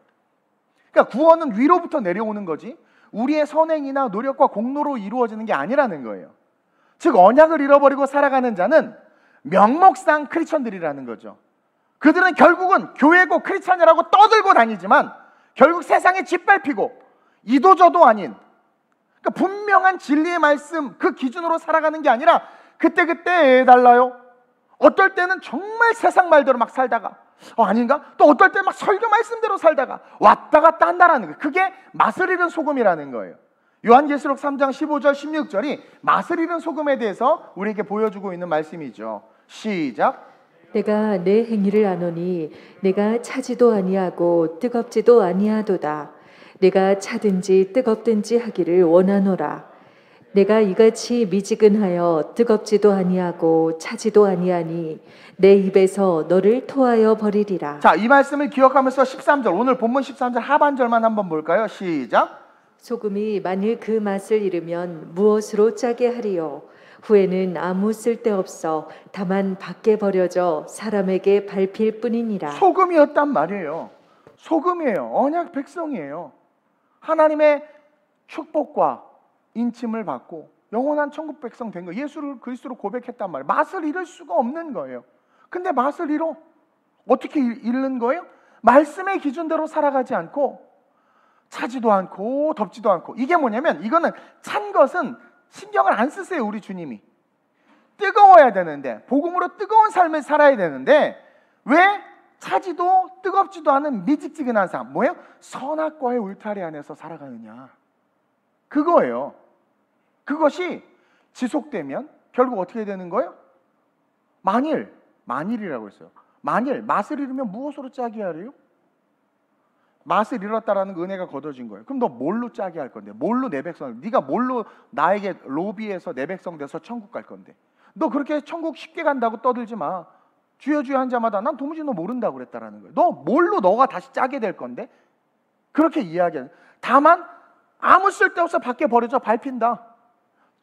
[SPEAKER 1] 그러니까 구원은 위로부터 내려오는 거지 우리의 선행이나 노력과 공로로 이루어지는 게 아니라는 거예요. 즉 언약을 잃어버리고 살아가는 자는 명목상 크리스천들이라는 거죠. 그들은 결국은 교회고 크리스천이라고 떠들고 다니지만 결국 세상에 짓밟히고 이도저도 아닌, 그러니까 분명한 진리의 말씀 그 기준으로 살아가는 게 아니라 그때그때 해달라요. 어떨 때는 정말 세상 말대로 막 살다가 아닌가? 또 어떨 때는 막 설교 말씀대로 살다가 왔다 갔다 한다라는 거예요. 그게 맛을 잃은 소금이라는 거예요. 요한계시록 3장 15절 16절이 맛을 잃은 소금에 대해서 우리에게 보여주고 있는 말씀이죠. 시작.
[SPEAKER 2] 내가 내 행위를 아노니 내가 차지도 아니하고 뜨겁지도 아니하도다. 내가 차든지 뜨겁든지 하기를 원하노라. 내가 이같이 미지근하여 뜨겁지도 아니하고 차지도 아니하니 내 입에서 너를 토하여 버리리라.
[SPEAKER 1] 자, 이 말씀을 기억하면서 13절, 오늘 본문 13절 하반절만 한번 볼까요? 시작.
[SPEAKER 2] 소금이 만일 그 맛을 잃으면 무엇으로 짜게 하리요? 후에는 아무 쓸데없어 다만 밖에 버려져 사람에게 밟힐 뿐이니라.
[SPEAKER 1] 소금이었단 말이에요. 소금이에요. 언약 백성이에요. 하나님의 축복과 인침을 받고 영원한 천국 백성 된 거예요. 예수를 그리스도로 고백했단 말이에요. 맛을 잃을 수가 없는 거예요. 근데 맛을 잃어. 어떻게 잃는 거예요? 말씀의 기준대로 살아가지 않고 차지도 않고 덥지도 않고. 이게 뭐냐면 이거는 찬 것은 신경을 안 쓰세요. 우리 주님이 뜨거워야 되는데, 복음으로 뜨거운 삶을 살아야 되는데 왜 차지도 뜨겁지도 않은 미직지근한 삶, 뭐예요? 선악과의 울타리 안에서 살아가느냐, 그거예요. 그것이 지속되면 결국 어떻게 되는 거예요? 만일이라고 했어요. 만일 맛을 잃으면 무엇으로 짜게 하래요? 맛을 잃었다라는 그 은혜가 거둬진 거예요. 그럼 너 뭘로 짜게 할 건데? 뭘로 내 백성, 네가 뭘로 나에게 로비해서 내 백성 돼서 천국 갈 건데? 너 그렇게 천국 쉽게 간다고 떠들지 마. 주여 주여 한 자마다 난 도무지 너 모른다고 그랬다라는 거예요. 너 뭘로 너가 다시 짜게 될 건데? 그렇게 이야기해요. 다만 아무 쓸데없어 밖에 버려져 밟힌다.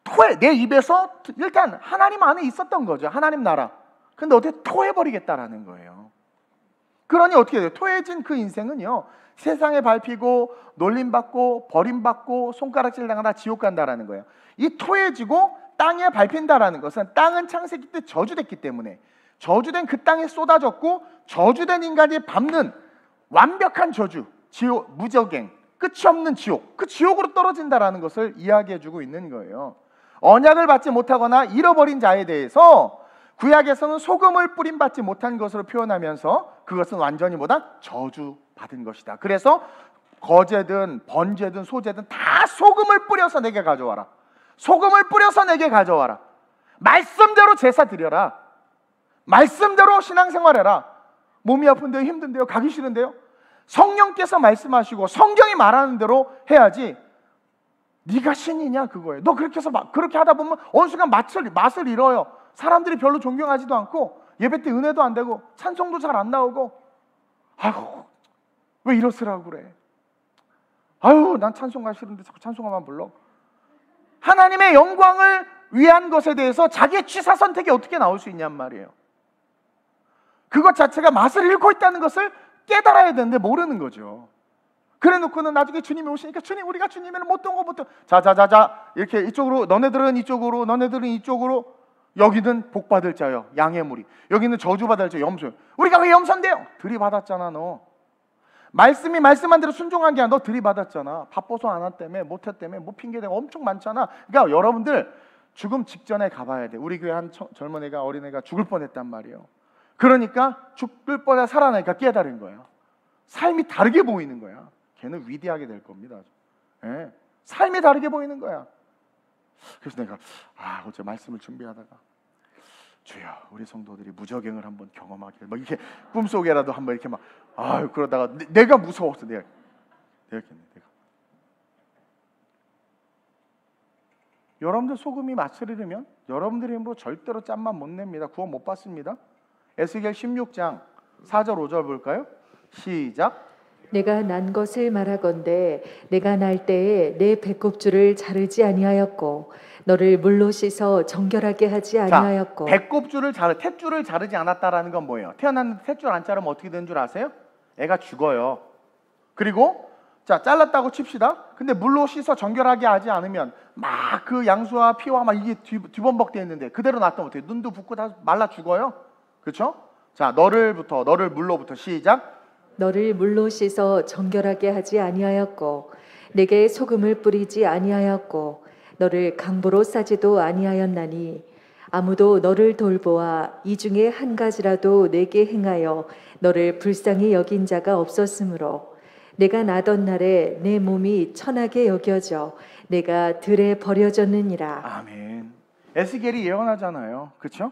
[SPEAKER 1] 토해, 내 입에서 일단 하나님 안에 있었던 거죠. 하나님 나라. 근데 어떻게 토해버리겠다라는 거예요. 그러니 어떻게 돼요? 토해진 그 인생은요, 세상에 밟히고 놀림받고 버림받고 손가락질 당하다 지옥 간다라는 거예요. 이 토해지고 땅에 밟힌다라는 것은 땅은 창세기 때 저주됐기 때문에 저주된 그 땅에 쏟아졌고 저주된 인간이 밟는 완벽한 저주, 지옥, 무적행, 끝이 없는 지옥, 그 지옥으로 떨어진다라는 것을 이야기해주고 있는 거예요. 언약을 받지 못하거나 잃어버린 자에 대해서 구약에서는 소금을 뿌림받지 못한 것으로 표현하면서 그것은 완전히 뭐다? 저주받은 것이다. 그래서 거제든 번제든 소제든 다 소금을 뿌려서 내게 가져와라. 소금을 뿌려서 내게 가져와라. 말씀대로 제사 드려라. 말씀대로 신앙생활해라. 몸이 아픈데요, 힘든데요, 가기 싫은데요. 성령께서 말씀하시고 성경이 말하는 대로 해야지. 네가 신이냐 그거예요. 너 그렇게 해서 그렇게 하다 보면 어느 순간 맛을 잃어요. 사람들이 별로 존경하지도 않고 예배 때 은혜도 안 되고 찬송도 잘 안 나오고, 아유 왜 이러시라고 그래. 아유 난 찬송가 싫은데 자꾸 찬송가만 불러. 하나님의 영광을 위한 것에 대해서 자기의 취사 선택이 어떻게 나올 수 있냔 말이에요. 그것 자체가 맛을 잃고 있다는 것을 깨달아야 되는데 모르는 거죠. 그래 놓고는 나중에 주님이 오시니까 주님 우리가 주님을 못 본 것부터 자자자자 이렇게 이쪽으로, 너네들은 이쪽으로, 너네들은 이쪽으로. 여기는 복받을 자요 양의 무리, 여기는 저주받을 자 염소. 우리가 왜 염소인데요? 들이받았잖아. 너 말씀이 말씀한 대로 순종한 게 아니라 너 들이받았잖아. 바빠서 안 왔다며, 못했다며, 뭐 핑계대고 엄청 많잖아. 그러니까 여러분들 죽음 직전에 가봐야 돼. 우리 교회 한 젊은 애가, 어린애가 죽을 뻔했단 말이에요. 그러니까 죽을 뻔해 살아나니까 깨달은 거예요. 삶이 다르게 보이는 거야. 걔는 위대하게 될 겁니다. 예. 삶이 다르게 보이는 거야. 그래서 내가 어제 말씀을 준비하다가 주여 우리 성도들이 무저갱을 한번 경험하게, 막 이렇게 꿈속에라도 한번 이렇게 막 그러다가 내가 무서웠어. 내가 여러분들 소금이 맛을 잃으면 여러분들의 힘으로 절대로 짠맛 못 냅니다. 구원 못 받습니다. 에스겔 16장 4절 5절 볼까요? 시작.
[SPEAKER 2] 내가 난 것을 말하건대 내가 날 때에 내 배꼽줄을 자르지 아니하였고 너를 물로 씻어 정결하게 하지 아니하였고.
[SPEAKER 1] 배꼽줄을 탯줄을 자르지 않았다라는 건 뭐예요? 태어났는데 탯줄 안 자르면 어떻게 되는 줄 아세요? 애가 죽어요. 그리고 자 잘랐다고 칩시다. 근데 물로 씻어 정결하게 하지 않으면 막 그 양수와 피와 막 이게 뒤범벅돼 있는데 그대로 놔두면 어때요? 눈도 붓고 다 말라 죽어요. 그렇죠? 자 너를 물로부터 시작.
[SPEAKER 2] 너를 물로 씻어 정결하게 하지 아니하였고 내게 소금을 뿌리지 아니하였고 너를 강보로 싸지도 아니하였나니 아무도 너를 돌보아 이 중에 한 가지라도 내게 행하여 너를 불쌍히 여긴 자가 없었으므로 내가 나던 날에 내 몸이 천하게 여겨져 내가 들에 버려졌느니라.
[SPEAKER 1] 아멘. 에스겔이 예언하잖아요. 그렇죠?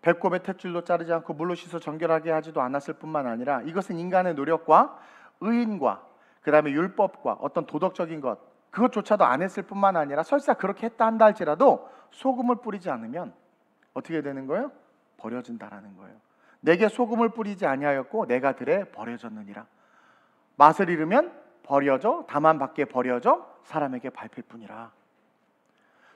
[SPEAKER 1] 배꼽의 탯줄도 자르지 않고 물로 씻어 정결하게 하지도 않았을 뿐만 아니라 이것은 인간의 노력과 의인과 그 다음에 율법과 어떤 도덕적인 것 그것조차도 안 했을 뿐만 아니라 설사 그렇게 했다 한다 할지라도 소금을 뿌리지 않으면 어떻게 되는 거예요? 버려진다라는 거예요. 내게 소금을 뿌리지 아니하였고 내가 들에 버려졌느니라. 맛을 잃으면 버려져, 다만 밖에 버려져 사람에게 밟힐 뿐이라.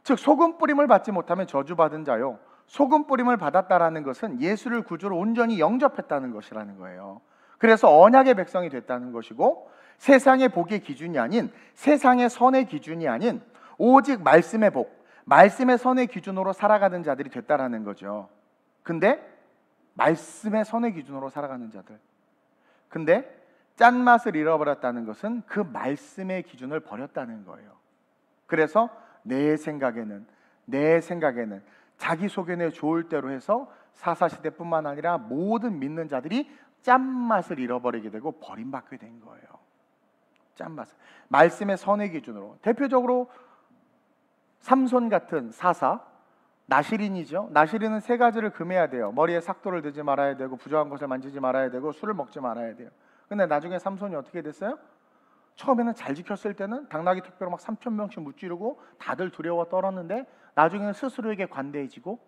[SPEAKER 1] 즉 소금 뿌림을 받지 못하면 저주받은 자요, 소금 뿌림을 받았다라는 것은 예수를 구주로 온전히 영접했다는 것이라는 거예요. 그래서 언약의 백성이 됐다는 것이고 세상의 복의 기준이 아닌, 세상의 선의 기준이 아닌 오직 말씀의 복, 말씀의 선의 기준으로 살아가는 자들이 됐다라는 거죠. 근데 말씀의 선의 기준으로 살아가는 자들, 근데 짠맛을 잃어버렸다는 것은 그 말씀의 기준을 버렸다는 거예요. 그래서 내 생각에는 자기 속에는 좋을 대로 해서 사사시대뿐만 아니라 모든 믿는 자들이 짠맛을 잃어버리게 되고 버림받게 된 거예요. 짠맛을 말씀의 선의 기준으로. 대표적으로 삼손 같은 사사, 나시린이죠. 나시린은 세 가지를 금해야 돼요. 머리에 삭도를 대지 말아야 되고, 부정한 것을 만지지 말아야 되고, 술을 먹지 말아야 돼요. 근데 나중에 삼손이 어떻게 됐어요? 처음에는 잘 지켰을 때는 당나귀 특별로 막 3,000명씩 무찌르고 다들 두려워 떨었는데 나중에는 스스로에게 관대해지고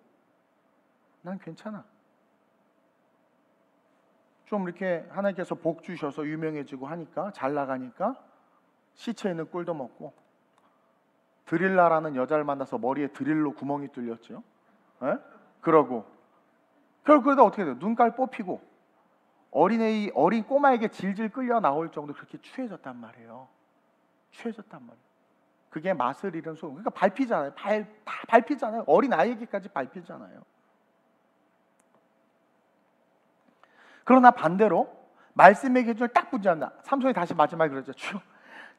[SPEAKER 1] 난 괜찮아. 좀 이렇게 하나님께서 복 주셔서 유명해지고 하니까, 잘 나가니까 시체 있는 꿀도 먹고, 드릴라라는 여자를 만나서 머리에 드릴로 구멍이 뚫렸죠. 예? 그러고 결국 그러다 어떻게 돼요? 눈깔 뽑히고 어린 꼬마에게 질질 끌려 나올 정도 그렇게 취해졌단 말이에요. 취해졌단 말이에요. 그게 맛을 잃은 소금. 그러니까 밟히잖아요. 다 밟히잖아요. 어린 아이에게까지 밟히잖아요. 그러나 반대로 말씀의 기준을 딱 붙잡는다. 삼손이 다시 마지막에 그러죠. 주여,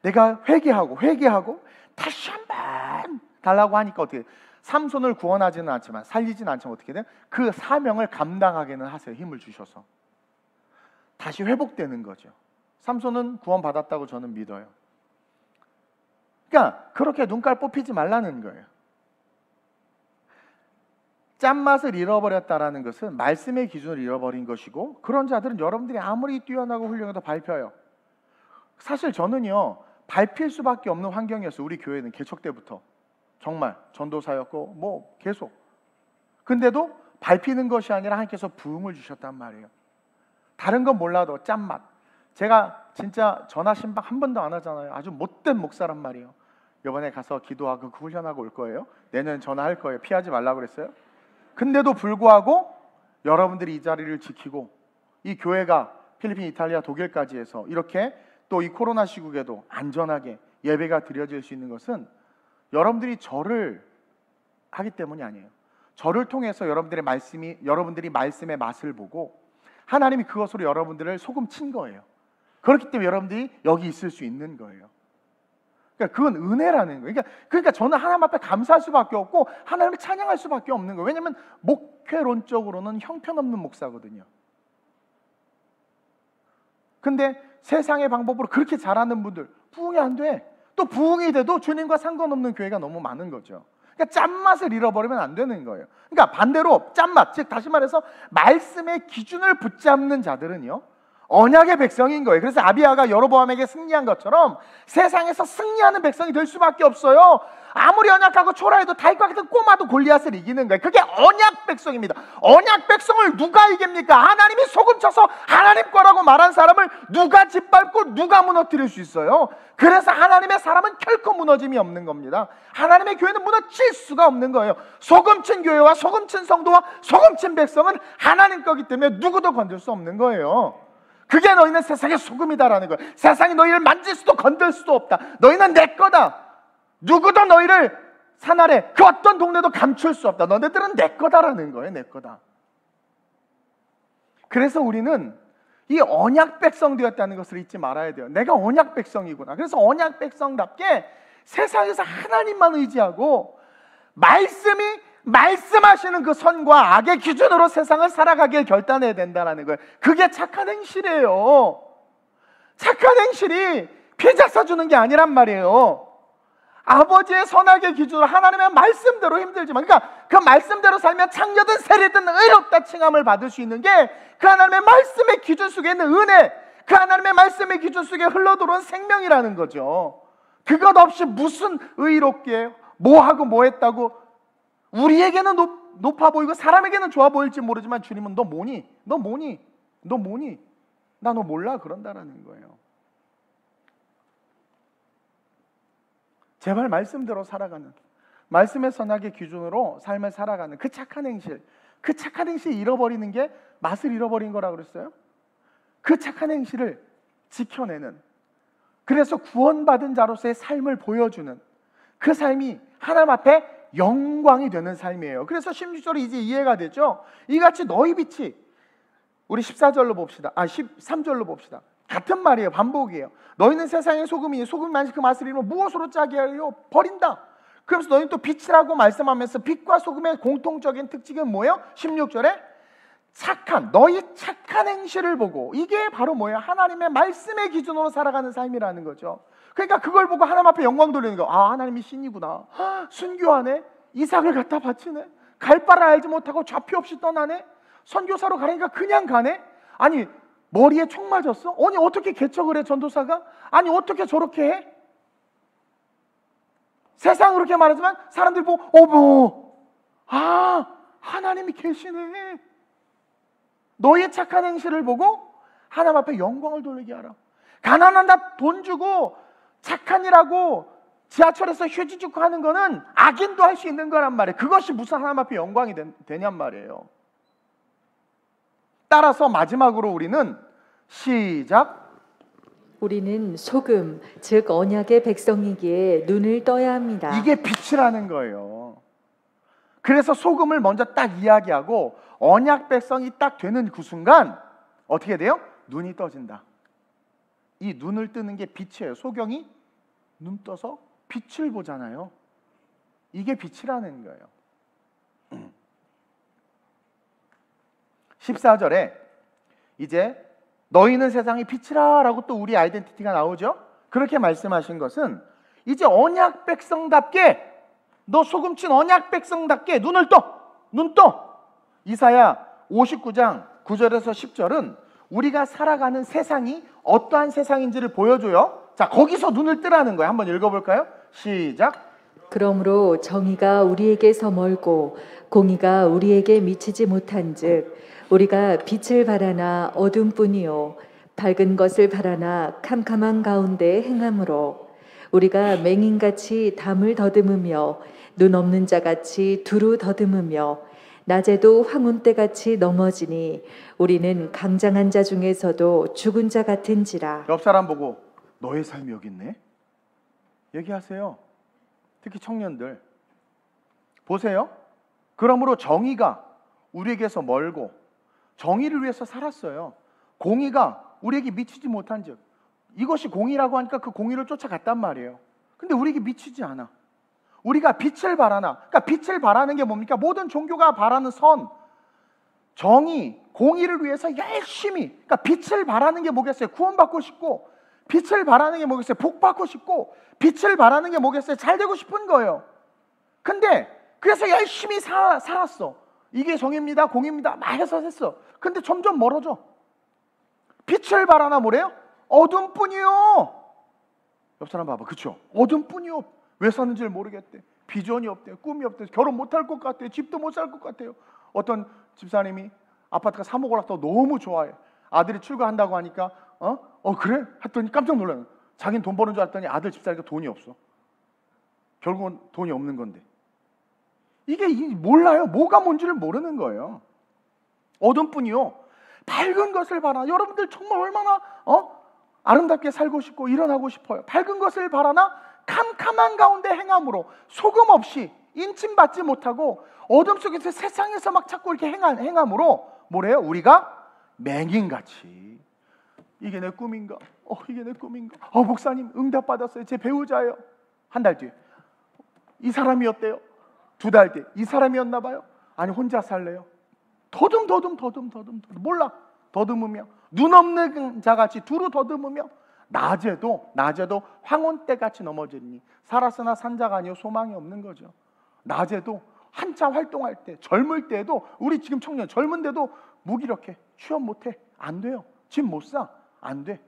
[SPEAKER 1] 내가 회개하고 다시 한번 달라고 하니까 어떻게 돼요? 삼손을 구원하지는 않지만, 살리지는 않지만 어떻게 돼요? 그 사명을 감당하게는 하세요. 힘을 주셔서 다시 회복되는 거죠. 삼손은 구원받았다고 저는 믿어요. 그러니까 그렇게 눈깔 뽑히지 말라는 거예요. 짠맛을 잃어버렸다라는 것은 말씀의 기준을 잃어버린 것이고, 그런 자들은 여러분들이 아무리 뛰어나고 훌륭해도 밟혀요. 사실 저는요, 밟힐 수밖에 없는 환경이었어요. 우리 교회는 개척 때부터 정말 전도사였고 뭐 계속. 근데도 밟히는 것이 아니라 하나님께서 부흥을 주셨단 말이에요. 다른 건 몰라도 짠맛. 제가 진짜 전화 신방 한 번도 안 하잖아요. 아주 못된 목사란 말이에요. 이번에 가서 기도하고 훈련하고 올 거예요. 내년 전화할 거예요. 피하지 말라고 그랬어요. 근데도 불구하고 여러분들이 이 자리를 지키고, 이 교회가 필리핀, 이탈리아, 독일까지 해서 이렇게 또 이 코로나 시국에도 안전하게 예배가 드려질 수 있는 것은 여러분들이 저를 하기 때문이 아니에요. 저를 통해서 여러분들이 말씀의 맛을 보고 하나님이 그것으로 여러분들을 소금친 거예요. 그렇기 때문에 여러분들이 여기 있을 수 있는 거예요. 그러니까 그건 은혜라는 거예요. 그러니까 저는 하나님 앞에 감사할 수밖에 없고 하나님을 찬양할 수밖에 없는 거예요. 왜냐하면 목회론적으로는 형편없는 목사거든요. 근데 세상의 방법으로 그렇게 잘하는 분들, 부흥이 안 돼. 또 부흥이 돼도 주님과 상관없는 교회가 너무 많은 거죠. 그러니까 짠맛을 잃어버리면 안 되는 거예요. 그러니까 반대로 짠맛, 즉 다시 말해서 말씀의 기준을 붙잡는 자들은요, 언약의 백성인 거예요. 그래서 아비야가 여로보암에게 승리한 것처럼 세상에서 승리하는 백성이 될 수밖에 없어요. 아무리 언약하고 초라해도 다윗과 같은 꼬마도 골리앗을 이기는 거예요. 그게 언약 백성입니다. 언약 백성을 누가 이깁니까? 하나님이 소금 쳐서 하나님 거라고 말한 사람을 누가 짓밟고 누가 무너뜨릴 수 있어요? 그래서 하나님의 사람은 결코 무너짐이 없는 겁니다. 하나님의 교회는 무너질 수가 없는 거예요. 소금친 교회와 소금친 성도와 소금친 백성은 하나님 거기 때문에 누구도 건들 수 없는 거예요. 그게 너희는 세상의 소금이다라는 거예요. 세상이 너희를 만질 수도 건들 수도 없다. 너희는 내 거다. 누구도 너희를 산 아래 그 어떤 동네도 감출 수 없다. 너네들은 내 거다라는 거예요. 내 거다. 그래서 우리는 이 언약 백성 되었다는 것을 잊지 말아야 돼요. 내가 언약 백성이구나. 그래서 언약 백성답게 세상에서 하나님만 의지하고 말씀하시는 그 선과 악의 기준으로 세상을 살아가길 결단해야 된다는 거예요. 그게 착한 행실이에요. 착한 행실이 피자 써주는 게 아니란 말이에요. 아버지의 선악의 기준으로 하나님의 말씀대로 힘들지만, 그러니까 그 말씀대로 살면 창녀든 세리든 의롭다 칭함을 받을 수 있는 게 그 하나님의 말씀의 기준 속에 있는 은혜, 그 하나님의 말씀의 기준 속에 흘러들어온 생명이라는 거죠. 그것 없이 무슨 의롭게 뭐하고 뭐했다고, 우리에게는 높아 보이고 사람에게는 좋아 보일지 모르지만 주님은 너 뭐니? 나 너 몰라? 그런다라는 거예요. 제발 말씀대로 살아가는, 말씀의 선악의 기준으로 삶을 살아가는 그 착한 행실 잃어버리는 게 맛을 잃어버린 거라 그랬어요. 그 착한 행실을 지켜내는, 그래서 구원받은 자로서의 삶을 보여주는 그 삶이 하나님 앞에 영광이 되는 삶이에요. 그래서 16절이 이제 이해가 되죠. 이같이 너희 빛이, 우리 14절로 봅시다. 13절로 봅시다. 같은 말이에요. 반복이에요. 너희는 세상의 소금이 만일 그 맛을 잃으면 무엇으로 짜게 하여 버린다. 그러면서 너희는 또 빛이라고 말씀하면서 빛과 소금의 공통적인 특징은 뭐예요? 16절에 너희 착한 행실을 보고, 이게 바로 뭐예요? 하나님의 말씀의 기준으로 살아가는 삶이라는 거죠. 그러니까 그걸 보고 하나님 앞에 영광 돌리는 거. 하나님이 신이구나. 순교하네. 이삭을 갖다 바치네. 갈 바를 알지 못하고 좌표 없이 떠나네. 선교사로 가라니까 그냥 가네. 아니 머리에 총 맞았어? 아니 어떻게 개척을 해 전도사가? 아니 어떻게 저렇게 해? 세상은 그렇게 말하지만 사람들이 보고 어머, 하나님이 계시네. 너의 착한 행실을 보고 하나님 앞에 영광을 돌리게 하라. 가난한다 돈 주고 착한 일하고 지하철에서 휴지 주고 하는 거는 악인도 할 수 있는 거란 말이에요. 그것이 무슨 하나님 앞에 영광이 되냔 말이에요. 따라서 마지막으로 우리는 시작.
[SPEAKER 2] 우리는 소금, 즉 언약의 백성이기에 눈을 떠야 합니다.
[SPEAKER 1] 이게 빛이라는 거예요. 그래서 소금을 먼저 딱 이야기하고 언약 백성이 딱 되는 그 순간 어떻게 돼요? 눈이 떠진다. 이 눈을 뜨는 게 빛이에요. 소경이 눈 떠서 빛을 보잖아요. 이게 빛이라는 거예요. 14절에 이제 너희는 세상의 빛이라 라고 또 우리 아이덴티티가 나오죠. 그렇게 말씀하신 것은 이제 언약 백성답게, 너 소금친 언약 백성답게 눈을 떠! 눈 떠! 이사야 59장 9절에서 10절은 우리가 살아가는 세상이 어떠한 세상인지를 보여줘요. 자, 거기서 눈을 뜨라는 거예요. 한번 읽어볼까요? 시작.
[SPEAKER 2] 그러므로 정의가 우리에게서 멀고 공의가 우리에게 미치지 못한즉 우리가 빛을 바라나 어둠뿐이요 밝은 것을 바라나 캄캄한 가운데 행함으로 우리가 맹인같이 담을 더듬으며 눈 없는 자같이 두루 더듬으며 낮에도 황혼때같이 넘어지니 우리는 강장한 자 중에서도 죽은 자 같은지라.
[SPEAKER 1] 옆 사람 보고 너의 삶이 여기 있네? 얘기하세요. 특히 청년들 보세요. 그러므로 정의가 우리에게서 멀고 정의를 위해서 살았어요. 공의가 우리에게 미치지 못한즉, 이것이 공의라고 하니까 그 공의를 쫓아갔단 말이에요. 근데 우리에게 미치지 않아. 우리가 빛을 바라나, 그러니까 빛을 바라는 게 뭡니까? 모든 종교가 바라는 선, 정의, 공의를 위해서 열심히, 그러니까 빛을 바라는 게 뭐겠어요? 구원받고 싶고, 빛을 바라는 게 뭐겠어요? 복받고 싶고, 빛을 바라는 게 뭐겠어요? 잘 되고 싶은 거예요. 근데 그래서 열심히 살았어. 이게 정의입니다, 공의입니다 막 해서 했어. 근데 점점 멀어져. 빛을 바라나 뭐래요? 어둠뿐이요. 옆 사람 봐봐. 그쵸? 어둠뿐이요. 왜 사는지를 모르겠대. 비전이 없대. 꿈이 없대. 결혼 못할 것 같대. 집도 못 살 것 같아요. 어떤 집사님이 아파트가 3억 올랐다고 너무 좋아해. 아들이 출가한다고 하니까 그래? 했더니 깜짝 놀라요. 자기는 돈 버는 줄 알았더니 아들 집 살니까 돈이 없어. 결국은 돈이 없는 건데. 이게 몰라요. 뭐가 뭔지를 모르는 거예요. 어둠뿐이요. 밝은 것을 바라. 여러분들 정말 얼마나 아름답게 살고 싶고 일어나고 싶어요. 밝은 것을 바라나 캄캄한 가운데 행함으로, 소금 없이 인침받지 못하고 어둠 속에서 세상에서 막 자꾸 이렇게 행함으로 뭐래요? 우리가 맹인같이, 이게 내 꿈인가? 이게 내 꿈인가? 목사님 응답받았어요. 제 배우자예요. 한 달 뒤에 이 사람이었대요. 2달 뒤에 이 사람이었나 봐요. 아니 혼자 살래요. 더듬 몰라. 더듬으며 눈 없는 자같이 두루 더듬으며 낮에도 황혼때같이 넘어지니 살았으나 산자가 아니요 소망이 없는 거죠. 낮에도 한참 활동할 때, 젊을 때에도, 우리 지금 청년 젊은데도 무기력해. 취업 못해. 안 돼요. 집 못 사. 안 돼.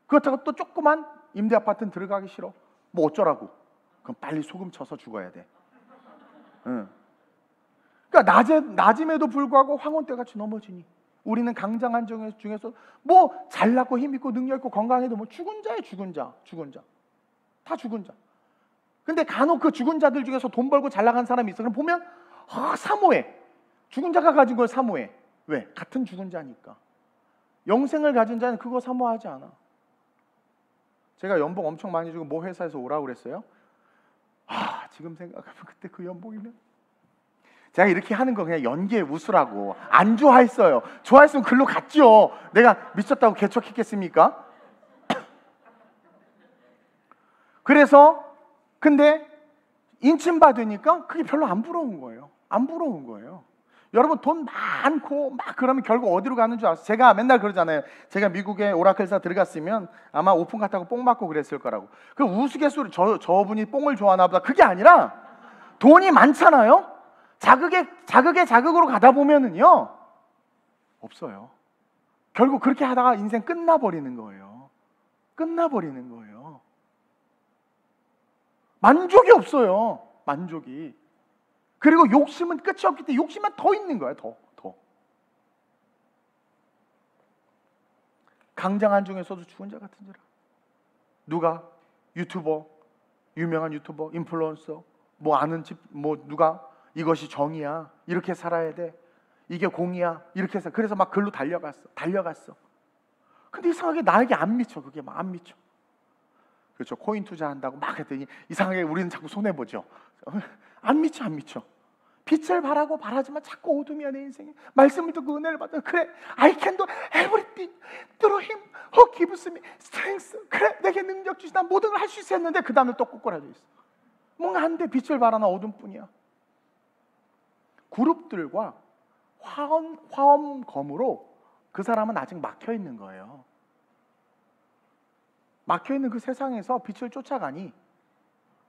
[SPEAKER 1] 그렇다고 또 조그만 임대 아파트는 들어가기 싫어. 뭐 어쩌라고. 그럼 빨리 소금 쳐서 죽어야 돼. 응. 그러니까 낮임에도 불구하고 황혼때같이 넘어지니 우리는 강장한 중에서 뭐 잘났고 힘있고 능력있고 건강해도 뭐 죽은 자예요. 죽은 자 다 죽은 자. 근데 간혹 그 죽은 자들 중에서 돈 벌고 잘 나간 사람이 있어. 그럼 보면 사모해. 죽은 자가 가진 걸 사모해. 왜? 같은 죽은 자니까. 영생을 가진 자는 그거 사모하지 않아. 제가 연봉 엄청 많이 주고 모 회사에서 오라고 그랬어요. 지금 생각하면 그때 그 연봉이면, 제가 이렇게 하는 거 그냥 연기에 웃으라고. 안 좋아했어요. 좋아했으면 글로 갔죠. 내가 미쳤다고 개척했겠습니까? 그래서 근데 인침받으니까 그게 별로 안 부러운 거예요. 안 부러운 거예요. 여러분 돈 많고 막 그러면 결국 어디로 가는 줄 알았어요? 제가 맨날 그러잖아요. 제가 미국에 오라클사 들어갔으면 아마 오픈 갔다고 뽕 맞고 그랬을 거라고. 그 우스갯소리, 저분이 뽕을 좋아하나 보다. 그게 아니라 돈이 많잖아요. 자극에 자극으로 가다 보면은요 없어요. 결국 그렇게 하다가 인생 끝나버리는 거예요. 끝나버리는 거예요. 만족이 없어요. 만족이. 그리고 욕심은 끝이 없기 때문에 욕심만 더 있는 거예요. 더. 강장한 중에서도 죽은 자 같은지라. 누가? 유튜버, 유명한 유튜버, 인플루언서, 뭐 아는 집, 뭐 누가 이것이 정의야, 이렇게 살아야 돼, 이게 공이야, 이렇게 해서 그래서 막 글로 달려갔어. 근데 이상하게 나에게 안 미쳐. 그게 막 안 미쳐. 그렇죠. 코인 투자한다고 막 했더니 이상하게 우리는 자꾸 손해보죠. 안 미쳐. 빛을 바라지만 자꾸 어둠이야 내 인생에. 말씀을 듣고 은혜를 받아. 그래, I can do everything through him who gives me strength. 그래, 내게 능력 주시다. 모든 걸 할 수 있어 했는데 그 다음에 또 꼬꾸라져 있어. 뭔가 한데 빛을 바라나 어둠뿐이야. 그룹들과 화엄검으로 그 사람은 아직 막혀 있는 거예요. 막혀 있는 그 세상에서 빛을 쫓아가니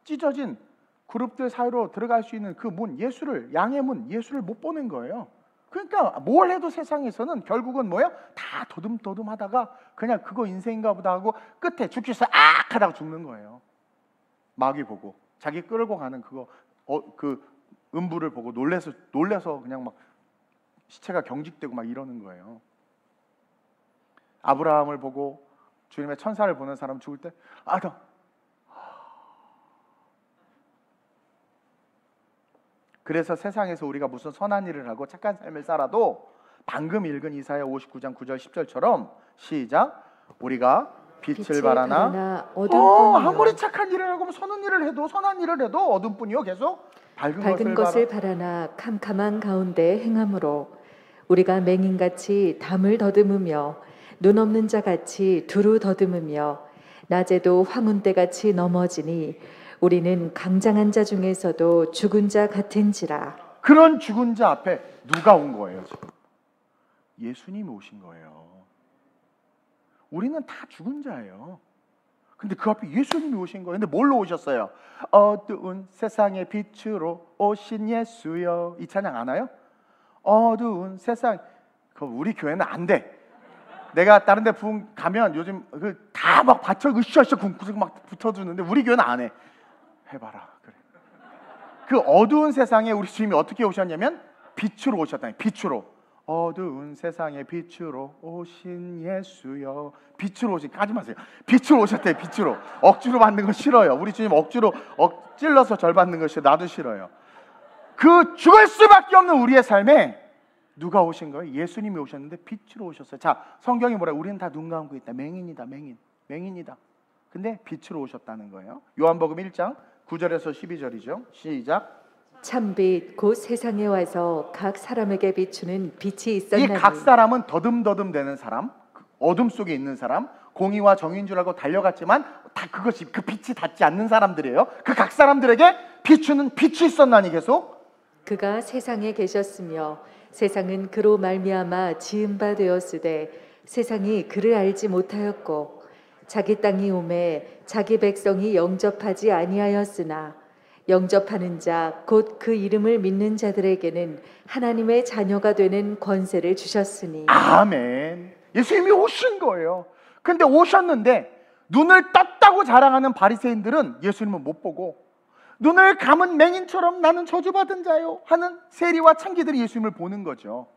[SPEAKER 1] 찢어진 그룹들 사이로 들어갈 수 있는 그 문, 양의 문, 예수를 못 보는 거예요. 그러니까 뭘 해도 세상에서는 결국은 뭐예요? 다 도둠도둠 하다가 그냥 그거 인생인가 보다 하고 끝에 죽기 위해서 하다가 죽는 거예요. 마귀 보고 자기 끌고 가는 그 음부를 보고 놀래서 그냥 막 시체가 경직되고 막 이러는 거예요. 아브라함을 보고 주님의 천사를 보는 사람 죽을 때 그래서 세상에서 우리가 무슨 선한 일을 하고 착한 삶을 살아도 방금 읽은 이사야 59장 9절 10절처럼 시작, 우리가 빛을 바라나
[SPEAKER 2] 어둠뿐이요.
[SPEAKER 1] 아무리 착한 일을 하고 선한 일을 해도 어둠뿐이요. 계속 밝은
[SPEAKER 2] 것을 바라나 캄캄한 가운데 행함으로 우리가 맹인같이 담을 더듬으며 눈 없는 자같이 두루 더듬으며 낮에도 황혼때같이 넘어지니 우리는 강장한 자 중에서도 죽은 자 같은지라.
[SPEAKER 1] 그런 죽은 자 앞에 누가 온 거예요? 지금 예수님이 오신 거예요. 우리는 다 죽은 자예요. 근데 그 앞에 예수님이 오신 거예요. 근데 뭘로 오셨어요? 어두운 세상의 빛으로 오신 예수여. 이 찬양 아나요? 어두운 세상. 그 우리 교회는 안 돼. 내가 다른 데 부흥 가면 요즘 다 막 받쳐 으쌰으쌰 굶고서 막 붙어주는데 우리 교회는 안 해. 해봐라. 그래. 그 어두운 세상에 우리 주님이 어떻게 오셨냐면 빛으로 오셨다니. 빛으로. 어두운 세상의 빛으로 오신 예수여. 빛으로 오신, 까지 마세요. 빛으로 오셨대. 빛으로. 억지로 받는 거 싫어요. 우리 주님 억지로 찔러서 절 받는 거 싫어요. 나도 싫어요. 그 죽을 수밖에 없는 우리의 삶에 누가 오신 거예요? 예수님이 오셨는데 빛으로 오셨어요. 자, 성경이 뭐라? 우리는 다 눈 감고 있다. 맹인이다. 맹인이다. 근데 빛으로 오셨다는 거예요. 요한복음 1장 9절에서 12절이죠. 시작.
[SPEAKER 2] 참빛 곧 세상에 와서 각 사람에게 비추는 빛이
[SPEAKER 1] 이
[SPEAKER 2] 있었나니.
[SPEAKER 1] 각 사람은 더듬더듬 되는 사람, 어둠 속에 있는 사람, 공의와 정의인 줄 알고 달려갔지만 다 그것이 그 빛이 닿지 않는 사람들이에요. 그 각 사람들에게 비추는 빛이 있었나니. 계속
[SPEAKER 2] 그가 세상에 계셨으며 세상은 그로 말미암아 지은 바 되었으되 세상이 그를 알지 못하였고 자기 땅이 오매 자기 백성이 영접하지 아니하였으나 영접하는 자 곧 그 이름을 믿는 자들에게는 하나님의 자녀가 되는 권세를 주셨으니.
[SPEAKER 1] 아멘. 예수님이 오신 거예요. 근데 오셨는데 눈을 떴다고 자랑하는 바리새인들은 예수님을 못 보고, 눈을 감은 맹인처럼 나는 저주받은 자요 하는 세리와 창기들이 예수님을 보는 거죠.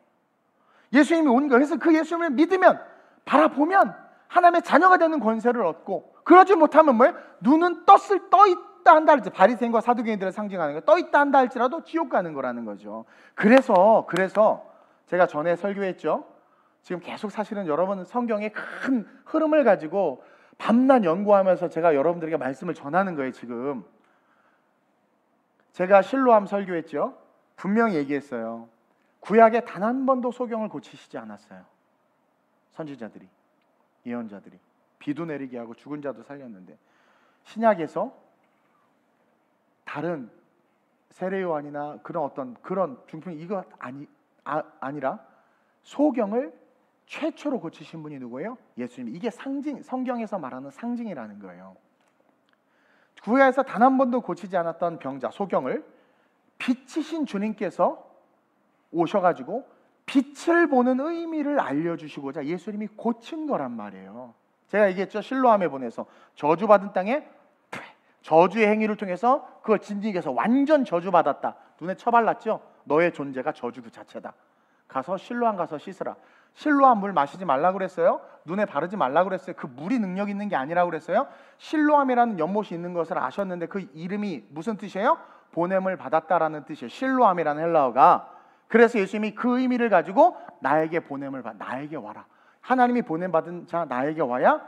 [SPEAKER 1] 예수님이 온 거예요. 그래서 그 예수님을 믿으면, 바라보면 하나님의 자녀가 되는 권세를 얻고, 그러지 못하면 뭐예요? 눈은 떠 있다 한다 할지, 바리새인과 사두개인들을 상징하는 거예요. 떠 있다 한다 할지라도 지옥 가는 거라는 거죠. 그래서 제가 전에 설교했죠. 지금 계속 사실은 여러분 성경의 큰 흐름을 가지고 밤낮 연구하면서 제가 여러분들에게 말씀을 전하는 거예요. 지금 제가 실로암 설교했죠. 분명히 얘기했어요. 구약에 단 한 번도 소경을 고치시지 않았어요. 선지자들이, 예언자들이 비도 내리게 하고 죽은 자도 살렸는데, 신약에서 다른 세례요한이나 그런 중풍 이거 아니라 소경을 최초로 고치신 분이 누구예요? 예수님. 이게 성경에서 말하는 상징이라는 거예요. 구약에서 단 한 번도 고치지 않았던 병자 소경을 빛이신 주님께서 오셔가지고 빛을 보는 의미를 알려주시고자 예수님이 고친 거란 말이에요. 제가 얘기했죠. 실로암에 보내서 저주받은 땅에 저주의 행위를 통해서 그걸 진징해서 완전 저주받았다. 눈에 처발랐죠. 너의 존재가 저주 그 자체다. 가서 실로암 가서 씻으라. 실로암 물 마시지 말라고 그랬어요? 눈에 바르지 말라고 그랬어요? 그 물이 능력 있는 게 아니라고 그랬어요? 실로암이라는 연못이 있는 것을 아셨는데 그 이름이 무슨 뜻이에요? 보냄을 받았다라는 뜻이에요. 실로암이라는 헬라어가. 그래서 예수님이 그 의미를 가지고 나에게 보냄을 받, 나에게 와라. 하나님이 보냄 받은 자 나에게 와야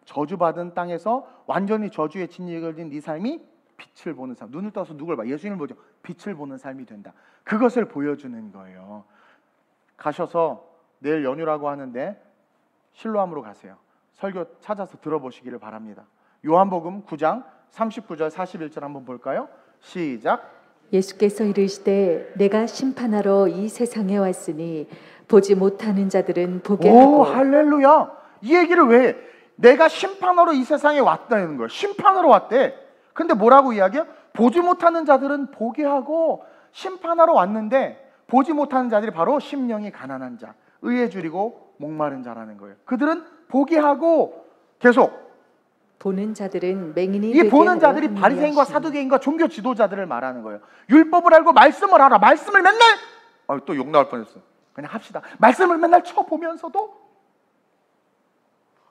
[SPEAKER 1] 저주받은 땅에서 완전히 저주에 짓이겨진 네 삶이 빛을 보는 삶. 눈을 떠서 누굴 봐? 예수님을 보죠. 빛을 보는 삶이 된다. 그것을 보여주는 거예요. 가셔서 내일 연휴라고 하는데 실로암으로 가세요. 설교 찾아서 들어보시기를 바랍니다. 요한복음 9장 39절 41절 한번 볼까요? 시작.
[SPEAKER 2] 예수께서 이르시되 내가 심판하러 이 세상에 왔으니 보지 못하는 자들은 보게
[SPEAKER 1] 오,
[SPEAKER 2] 하고.
[SPEAKER 1] 할렐루야. 이 얘기를 왜 해? 내가 심판하러 이 세상에 왔다는 거예요. 심판하러 왔대. 근데 뭐라고 이야기해요? 보지 못하는 자들은 보게 하고. 심판하러 왔는데 보지 못하는 자들이 바로 심령이 가난한 자, 의에 줄이고 목마른 자라는 거예요. 그들은 보게 하고. 계속
[SPEAKER 2] 보는 자들은 맹인이
[SPEAKER 1] 이
[SPEAKER 2] 되게
[SPEAKER 1] 보는
[SPEAKER 2] 하려
[SPEAKER 1] 자들이
[SPEAKER 2] 함이라
[SPEAKER 1] 바리새인과
[SPEAKER 2] 하시니.
[SPEAKER 1] 사두개인과 종교 지도자들을 말하는 거예요. 율법을 알고 말씀을 알아. 말씀을 맨날 또 욕 나올 뻔했어. 그냥 합시다. 말씀을 맨날 쳐보면서도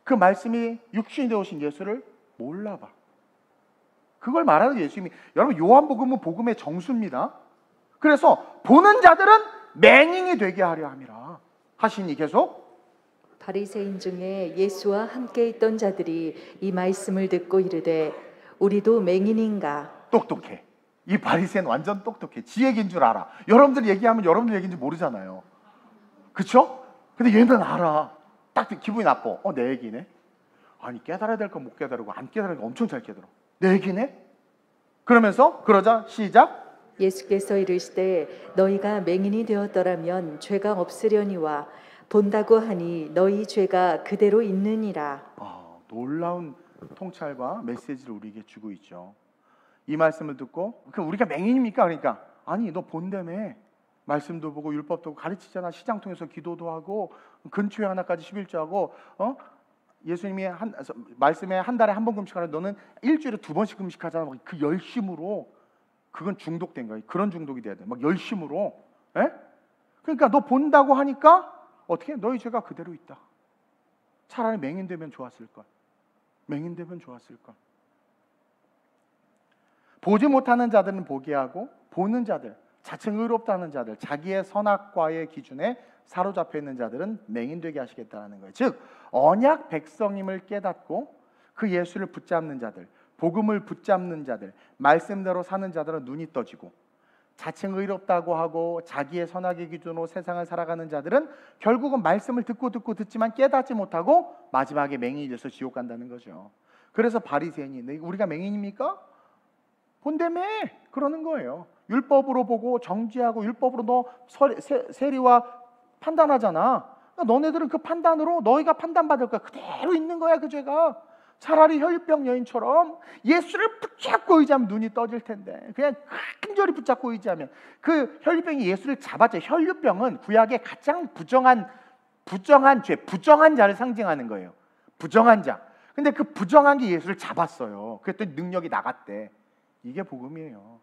[SPEAKER 1] 그 말씀이 육신이 되어오신 예수를 몰라봐. 그걸 말하는 예수님이. 여러분 요한복음은 복음의 정수입니다. 그래서 보는 자들은 맹인이 되게 하려 함이라 하시니 계속.
[SPEAKER 2] 바리새인 중에 예수와 함께 있던 자들이 이 말씀을 듣고 이르되 우리도 맹인인가.
[SPEAKER 1] 똑똑해. 이 바리새인 완전 똑똑해. 지 얘기인 줄 알아. 여러분들 얘기하면 여러분들 얘기인지 모르잖아요. 그쵸? 근데 얘는 알아. 딱 기분이 나빠. 내 얘기네. 아니 깨달아야 될 거 못 깨달고 안 깨달으니까 엄청 잘 깨달아. 내 얘기네? 그러면서 그러자 시작.
[SPEAKER 2] 예수께서 이르시되 너희가 맹인이 되었더라면 죄가 없으려니와 본다고 하니 너희 죄가 그대로 있느니라.
[SPEAKER 1] 놀라운 통찰과 메시지를 우리에게 주고 있죠. 이 말씀을 듣고 그럼 우리가 맹인입니까? 그러니까 아니 너 본다며. 말씀도 보고 율법도 보고 가르치잖아. 시장 통해서 기도도 하고 근초에 하나까지 11조하고 예수님이 말씀에 한 달에 한 번 금식하는 너는 일주일에 2번씩 금식하잖아. 그 열심으로. 그건 중독된 거야. 그런 중독이 돼야 돼. 막 열심으로. 에? 그러니까 너 본다고 하니까 어떻게? 너희 죄가 그대로 있다. 차라리 맹인되면 좋았을걸. 맹인되면 좋았을걸. 보지 못하는 자들은 보게 하고 보는 자들, 자칭 의롭다는 자들, 자기의 선악과의 기준에 사로잡혀 있는 자들은 맹인되게 하시겠다는 거예요. 즉 언약 백성임을 깨닫고 그 예수를 붙잡는 자들, 복음을 붙잡는 자들, 말씀대로 사는 자들은 눈이 떠지고, 자칭 의롭다고 하고 자기의 선악의 기준으로 세상을 살아가는 자들은 결국은 말씀을 듣지만 깨닫지 못하고 마지막에 맹인이 돼서 지옥 간다는 거죠. 그래서 바리새인이 우리가 맹인입니까? 본다며 그러는 거예요. 율법으로 보고 정죄하고 율법으로 너 세리와 판단하잖아. 그러니까 너네들은 그 판단으로 너희가 판단받을 거야. 그대로 있는 거야 그 죄가. 차라리 혈병 여인처럼 예수를 붙잡고 의지하면 눈이 떠질 텐데 그냥 간절히 붙잡고 의지하면. 그 혈병이 예수를 잡았죠. 혈병은 구약의 가장 부정한 죄, 부정한 자를 상징하는 거예요. 부정한 자. 근데 그 부정한 게 예수를 잡았어요. 그랬더니 능력이 나갔대. 이게 복음이에요.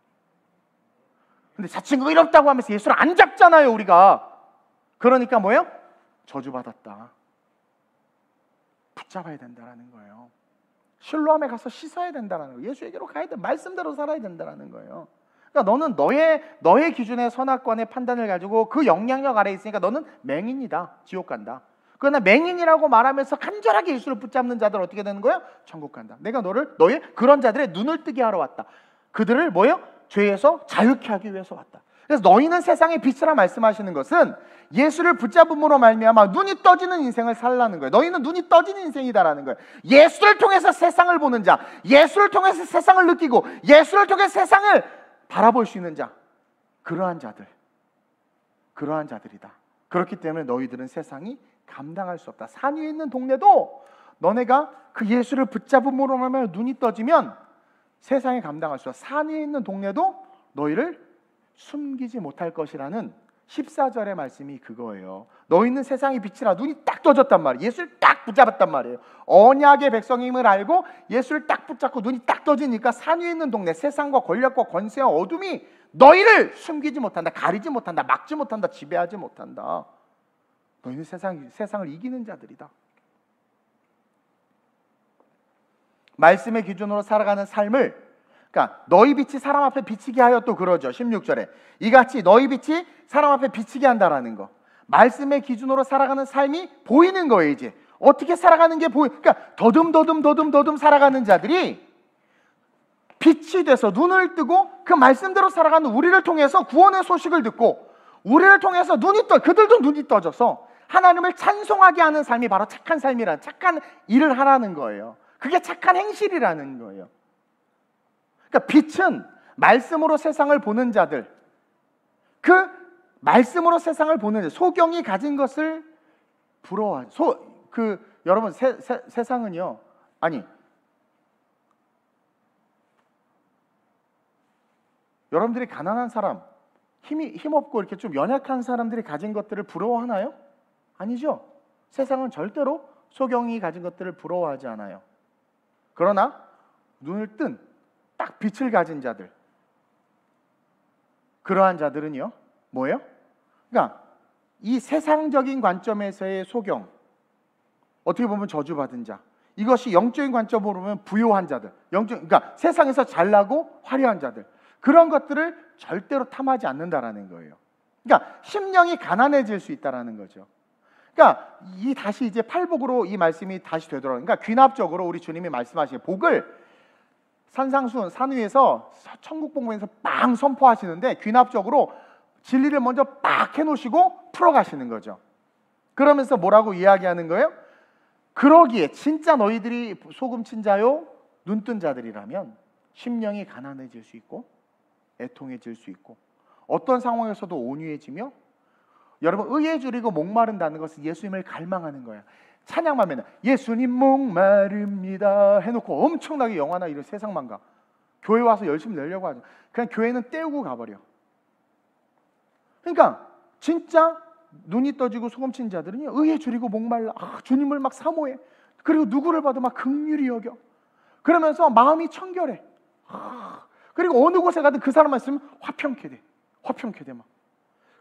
[SPEAKER 1] 근데 자칭 의롭다고 하면서 예수를 안 잡잖아요 우리가. 그러니까 뭐예요? 저주받았다. 붙잡아야 된다는 거예요. 실로암에 가서 씻어야 된다는 거예요. 예수에게로 가야 돼. 말씀대로 살아야 된다는 거예요. 그러니까 너는 너의 기준의 선악관의 판단을 가지고 그 영향력 아래에 있으니까 너는 맹인이다. 지옥 간다. 그러나 맹인이라고 말하면서 간절하게 예수를 붙잡는 자들 어떻게 되는 거예요? 천국 간다. 내가 너의 그런 자들의 눈을 뜨게 하러 왔다. 그들을 뭐예요? 죄에서 자유케 하기 위해서 왔다. 그래서 너희는 세상의 빛이라 말씀하시는 것은 예수를 붙잡음으로 말미암아 눈이 떠지는 인생을 살라는 거예요. 너희는 눈이 떠지는 인생이다라는 거예요. 예수를 통해서 세상을 보는 자, 예수를 통해서 세상을 느끼고 예수를 통해서 세상을 바라볼 수 있는 자, 그러한 자들이다. 그렇기 때문에 너희들은 세상이 감당할 수 없다. 산 위에 있는 동네도 너네가 그 예수를 붙잡음으로 말미암아 눈이 떠지면 세상에 감당할 수 없다. 산 위에 있는 동네도 너희를 숨기지 못할 것이라는 14절의 말씀이 그거예요. 너희는 세상의 빛이라. 눈이 딱 떠졌단 말이에요. 예수를 딱 붙잡았단 말이에요. 언약의 백성임을 알고 예수를 딱 붙잡고 눈이 딱 떠지니까 산 위에 있는 동네, 세상과 권력과 권세와 어둠이 너희를 숨기지 못한다. 가리지 못한다. 막지 못한다. 지배하지 못한다. 너희는 세상을 이기는 자들이다. 말씀의 기준으로 살아가는 삶을, 그러니까 너희 빛이 사람 앞에 비치게 하여, 또 그러죠 16절에 이같이 너희 빛이 사람 앞에 비치게 한다라는 거. 말씀의 기준으로 살아가는 삶이 보이는 거예요. 이제 어떻게 살아가는 게 그러니까 더듬 살아가는 자들이 빛이 돼서 눈을 뜨고 그 말씀대로 살아가는 우리를 통해서 구원의 소식을 듣고, 우리를 통해서 그들도 눈이 떠져서 하나님을 찬송하게 하는 삶이 바로 착한 삶이라는, 착한 일을 하라는 거예요. 그게 착한 행실이라는 거예요. 그러니까 빛은 말씀으로 세상을 보는 자들, 그 말씀으로 세상을 보는 자들, 소경이 가진 것을 부러워하죠. 여러분 세상은요, 아니 여러분들이 가난한 사람, 힘없고 이렇게 좀 연약한 사람들이 가진 것들을 부러워하나요? 아니죠. 세상은 절대로 소경이 가진 것들을 부러워하지 않아요. 그러나 눈을 뜬 딱 빛을 가진 자들, 그러한 자들은요 뭐예요? 그러니까 이 세상적인 관점에서의 소경, 어떻게 보면 저주받은 자, 이것이 영적인 관점으로 보면 부요한 자들, 그러니까 세상에서 잘나고 화려한 자들, 그런 것들을 절대로 탐하지 않는다라는 거예요. 그러니까 심령이 가난해질 수 있다라는 거죠. 그러니까 다시 이제 팔복으로 이 말씀이 다시 되더라고요. 그러니까 귀납적으로 우리 주님이 말씀하신 복을 산상수훈, 산 위에서 천국복음에서 빵 선포하시는데, 귀납적으로 진리를 먼저 빡 해놓으시고 풀어가시는 거죠. 그러면서 뭐라고 이야기하는 거예요? 그러기에 진짜 너희들이 소금친 자요 눈뜬 자들이라면 심령이 가난해질 수 있고 애통해질 수 있고 어떤 상황에서도 온유해지며, 여러분 의에 줄이고 목마른다는 것은 예수님을 갈망하는 거야. 찬양만 하면 예수님 목마릅니다 해놓고 엄청나게 영화나 이런 세상만 가. 교회 와서 열심히 내려고 하죠. 그냥 교회는 때우고 가버려. 그러니까 진짜 눈이 떠지고 소금친 자들은요, 의에 줄이고 목말라, 주님을 막 사모해. 그리고 누구를 봐도 막 긍휼히 여겨. 그러면서 마음이 청결해. 그리고 어느 곳에 가든 그 사람만 있으면 화평케 돼 막.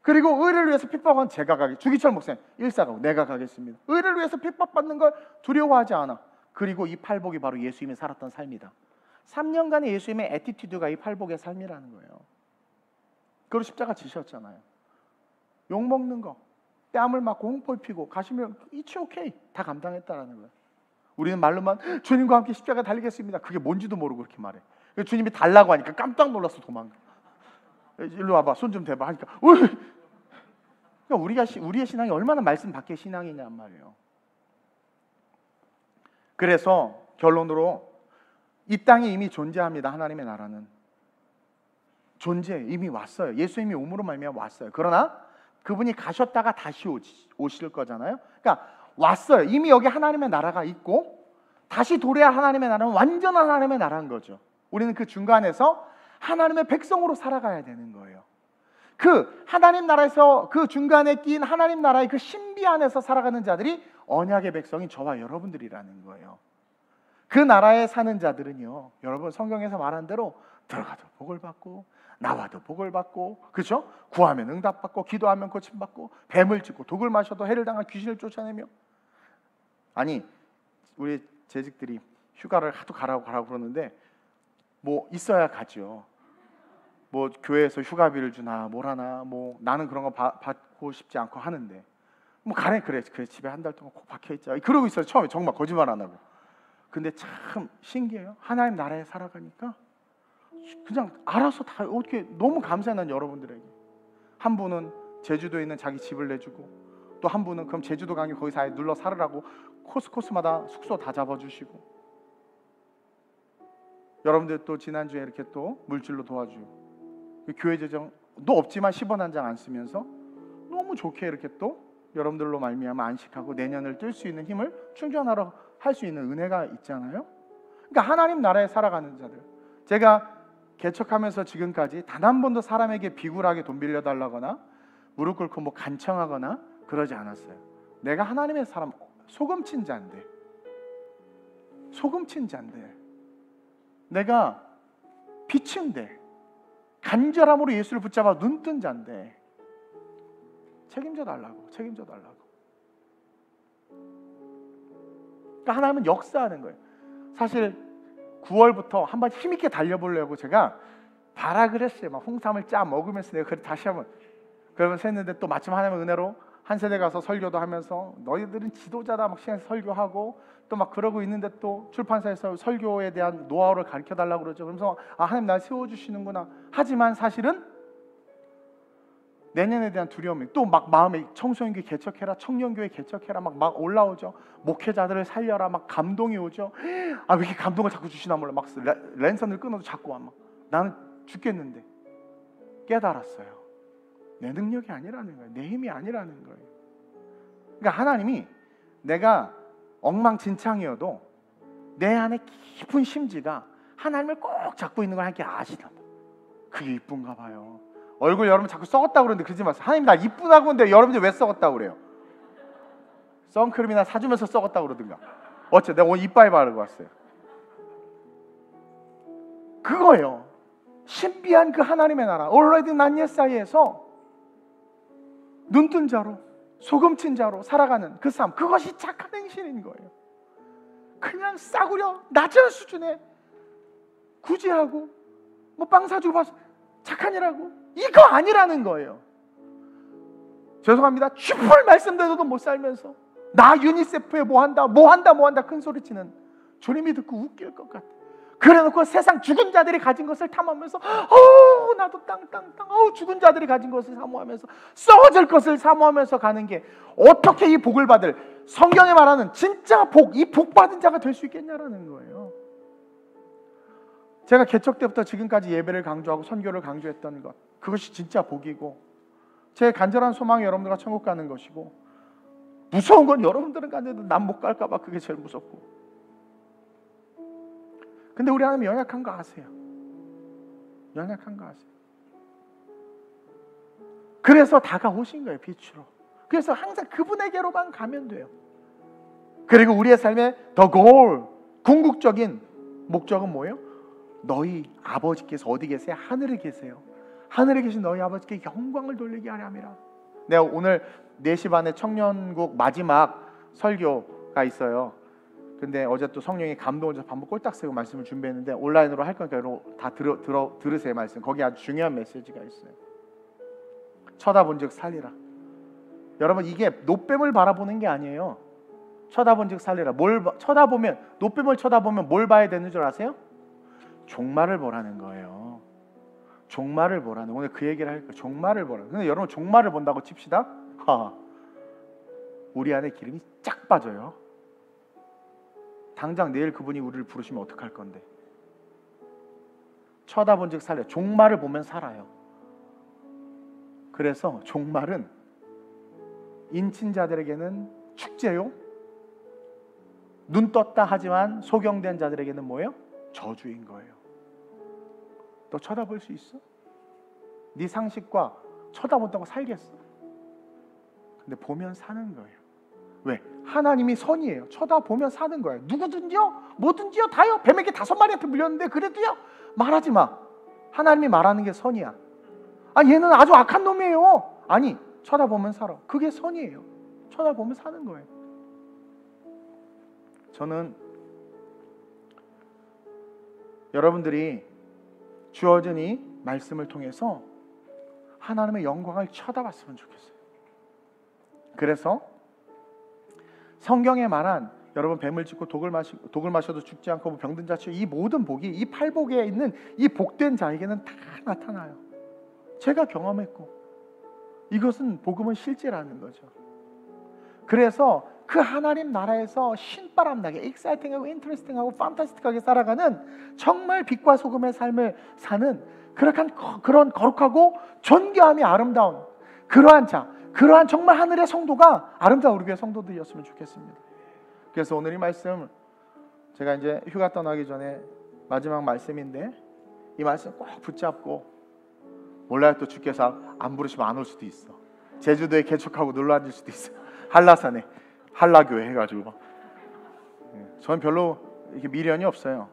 [SPEAKER 1] 그리고 의를 위해서 핍박은 제가 가겠. 주기철 목사님 일사가고 내가 가겠습니다. 의를 위해서 핍박받는 걸 두려워하지 않아. 그리고 이 팔복이 바로 예수님이 살았던 삶이다. 3년간의 예수님의 애티튜드가 이 팔복의 삶이라는 거예요. 그리고 십자가 지셨잖아요. 욕먹는 거, 뺨을 맞고 홍포를 피고 가시면 it's okay, 다 감당했다라는 거예요. 우리는 말로만 주님과 함께 십자가 달리겠습니다, 그게 뭔지도 모르고 그렇게 말해. 주님이 달라고 하니까 깜짝 놀라서 도망가. 일로 와봐, 손 좀 대봐 하니까 그러니까 우리의 신앙이 얼마나 말씀 밖의 신앙이냐 말이에요. 그래서 결론으로 이 땅에 이미 존재합니다. 하나님의 나라는 이미 왔어요. 예수님이 오므로 말미암아 왔어요. 그러나 그분이 가셨다가 다시 오실 거잖아요. 그러니까 왔어요. 이미 여기 하나님의 나라가 있고 다시 도래할 하나님의 나라는 완전한 하나님의 나라인 거죠. 우리는 그 중간에서 하나님의 백성으로 살아가야 되는 거예요. 그 하나님 나라에서 그 중간에 낀 하나님 나라의 그 신비 안에서 살아가는 자들이 언약의 백성인 저와 여러분들이라는 거예요. 그 나라에 사는 자들은요, 여러분 성경에서 말한 대로 들어가도 복을 받고 나와도 복을 받고, 그렇죠? 구하면 응답받고 기도하면 고침받고 뱀을 찢고 독을 마셔도 해를 당한 귀신을 쫓아내며. 아니 우리 재직들이 휴가를 하도 가라고 그러는데 뭐 있어야 가죠. 뭐 교회에서 휴가비를 주나 뭘 하나, 뭐 나는 그런 거 받고 싶지 않고 하는데 뭐 가래 그래 집에 한 달 동안 꼭 박혀 있자 그러고 있어요. 처음에 정말 거짓말 안 하고. 근데 참 신기해요. 하나님 나라에 살아가니까 그냥 알아서 다 어떻게, 너무 감사해. 난 여러분들에게 한 분은 제주도에 있는 자기 집을 내주고, 또 한 분은 그럼 제주도 가면 거기서 아예 눌러 살으라고 코스마다 숙소 다 잡아주시고, 여러분들 또 지난주에 이렇게 또 물질로 도와주고, 교회 재정도 없지만 10원 한 장 안 쓰면서 너무 좋게 이렇게 또 여러분들로 말미암아 안식하고 내년을 뛸 수 있는 힘을 충전하러 할 수 있는 은혜가 있잖아요. 그러니까 하나님 나라에 살아가는 자들, 제가 개척하면서 지금까지 단 한 번도 사람에게 비굴하게 돈 빌려달라거나 무릎 꿇고 뭐 간청하거나 그러지 않았어요. 내가 하나님의 사람, 소금친 자인데 내가 빛인데 간절함으로 예수를 붙잡아 눈뜬 자인데 책임져 달라고. 그러니까 하나님은 역사하는 거예요. 사실 9월부터 한번 힘있게 달려보려고 제가 발악을 했어요. 막 홍삼을 짜 먹으면서 내가 그래 다시 한번 그러면서 했는데, 또 마침 하나님의 은혜로 한 세대 가서 설교도 하면서 너희들은 지도자다 막 시간에서 설교하고 또 막 그러고 있는데, 또 출판사에서 설교에 대한 노하우를 가르쳐 달라고 그러죠. 그러면서 하나님 날 세워주시는구나. 하지만 사실은 내년에 대한 두려움이 또 막 마음에 청소년교회 개척해라, 청년교회 개척해라 막 올라오죠. 목회자들을 살려라 막 감동이 오죠. 왜 이렇게 감동을 자꾸 주시나 몰라. 막 랜선을 끊어도 자꾸 와. 막 나는 죽겠는데 깨달았어요. 내 능력이 아니라는 거예요. 내 힘이 아니라는 거예요. 그러니까 하나님이 내가 엉망진창이어도 내 안에 깊은 심지가 하나님을 꼭 잡고 있는 걸 하나님께 아시나 봐. 그게 이쁜가 봐요. 얼굴 여러분 자꾸 썩었다고 그러는데 그러지 마세요. 하나님 나 이쁘다고 하는데 여러분들 왜 썩었다고 그래요? 선크림이나 사주면서 썩었다고 그러든가. 어째 내가 오늘 이빨 바르고 왔어요. 그거예요. 신비한 그 하나님의 나라. already 난 옛 사이에서 눈뜬 자로 소금친 자로 살아가는 그 삶, 그것이 착한 행실인 거예요. 그냥 싸구려 낮은 수준에 구제하고 뭐 빵 사주고 착한 일하고 이거 아니라는 거예요. 죄송합니다. 쥐뿔 말씀대로도 못 살면서 나 유니세프에 뭐한다 큰 소리치는 주님이 듣고 웃길 것 같아. 그래놓고 세상 죽은 자들이 가진 것을 탐하면서 나도 땅 죽은 자들이 가진 것을 사모하면서 썩어질 것을 사모하면서 가는 게 어떻게 이 복을 받을, 성경에 말하는 진짜 복, 이 복 받은 자가 될 수 있겠냐라는 거예요. 제가 개척 때부터 지금까지 예배를 강조하고 선교를 강조했던 것, 그것이 진짜 복이고 제 간절한 소망이 여러분들과 천국 가는 것이고, 무서운 건 여러분들은 가는데도 난 못 갈까 봐 그게 제일 무섭고. 근데 우리 하나님 연약한 거 아세요? 연약한 거 아세요? 그래서 다가오신 거예요, 빛으로. 그래서 항상 그분에게로만 가면 돼요. 그리고 우리의 삶의 the goal, 궁극적인 목적은 뭐예요? 너희 아버지께서 어디 계세요? 하늘에 계세요. 하늘에 계신 너희 아버지께 영광을 돌리게 하려 함이라. 내가 오늘 4시 반에 청년국 마지막 설교가 있어요. 근데 어제 또 성령이 감동을 줘서 반복 꼴딱 세고 말씀을 준비했는데 온라인으로 할 거니까 여러분 다 들으세요. 말씀. 거기 아주 중요한 메시지가 있어요. 쳐다본즉 살리라. 여러분, 이게 노뱀을 바라보는 게 아니에요. 쳐다본즉 살리라. 쳐다보면, 노뱀을 쳐다보면 뭘 봐야 되는 줄 아세요? 종말을 보라는 거예요. 종말을 보라는, 오늘 그 얘기를 할 거예요. 종말을 보라. 근데 여러분, 종말을 본다고 칩시다. 우리 안에 기름이 쫙 빠져요. 당장 내일 그분이 우리를 부르시면 어떡할 건데. 쳐다본즉 살려. 종말을 보면 살아요. 그래서 종말은 인친 자들에게는 축제요, 눈 떴다 하지만 소경된 자들에게는 뭐예요? 저주인 거예요. 너 쳐다볼 수 있어? 네 상식과 쳐다본다고 살겠어? 근데 보면 사는 거예요. 왜? 하나님이 선이에요. 쳐다보면 사는 거예요. 누구든지요, 뭐든지요, 다요. 뱀에게 5마리한테 물렸는데 그래도요, 말하지 마. 하나님이 말하는 게 선이야. 얘는 아주 악한 놈이에요. 아니, 쳐다보면 살아. 그게 선이에요. 쳐다보면 사는 거예요. 저는 여러분들이 주어진 이 말씀을 통해서 하나님의 영광을 쳐다봤으면 좋겠어요. 그래서 성경에 말한, 여러분 뱀을 짚고 독을 마셔도 죽지 않고 병든 자 치유, 이 모든 복이 이 8복에 있는 이 복된 자에게는 다 나타나요. 제가 경험했고, 이것은 복음은 실제라는 거죠. 그래서 그 하나님 나라에서 신바람나게 익사이팅하고 인터레스팅하고 판타스틱하게 살아가는, 정말 빛과 소금의 삶을 사는 그런 거룩하고 존귀함이 아름다운 그러한 자, 그러한 정말 하늘의 성도가 아름다운 우리 교회 성도들이었으면 좋겠습니다. 그래서 오늘 이 말씀, 제가 이제 휴가 떠나기 전에 마지막 말씀인데, 이 말씀 꼭 붙잡고, 몰라요, 또 주께서 안 부르시면 안 올 수도 있어. 제주도에 개척하고 놀러 앉을 수도 있어. 한라산에 한라교회 해가지고. 저는 별로 이렇게 미련이 없어요.